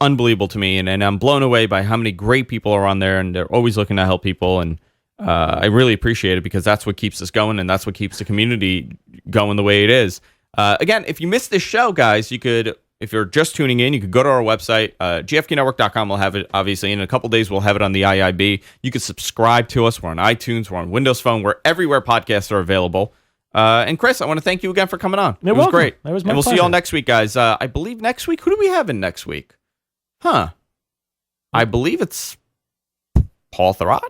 unbelievable to me. And I'm blown away by how many great people are on there, and they're always looking to help people. And I really appreciate it because that's what keeps us going and that's what keeps the community going the way it is. Again, if you missed this show, guys, you could, if you're just tuning in, you could go to our website, gfqnetwork.com. We'll have it, obviously. In a couple days, we'll have it on the IAIB. You can subscribe to us. We're on iTunes. We're on Windows Phone. We're everywhere podcasts are available. And Chris, I want to thank you again for coming on. It was great. That was my And we'll pleasure. see you all next week, guys. I believe next week, who do we have in next week? I believe it's Paul Thurrott.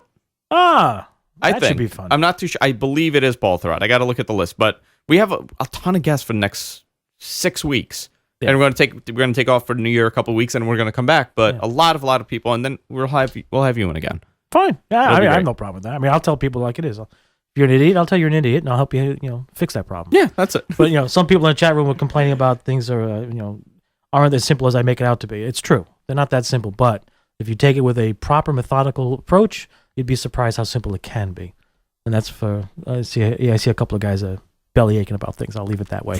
That I think. should be fun. I'm not too sure. I believe it is Paul Thurrott. I got to look at the list, but we have a ton of guests for the next 6 weeks, and we're going to take off for the New Year a couple of weeks, and we're going to come back. But a lot of people, and then we'll have you in again. Fine. Yeah, I have no problem with that. I mean, I'll tell people like it is. If you're an idiot, I'll tell you you're an idiot, and I'll help you, fix that problem. Yeah, that's it. But some people in the chat room were complaining about things are, aren't as simple as I make it out to be. It's true. They're not that simple, but if you take it with a proper methodical approach, you'd be surprised how simple it can be. And that's for I see a couple of guys belly aching about things. I'll leave it that way.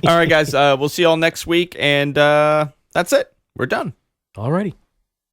All right, guys. We'll see you all next week, and that's it. We're done. Alrighty.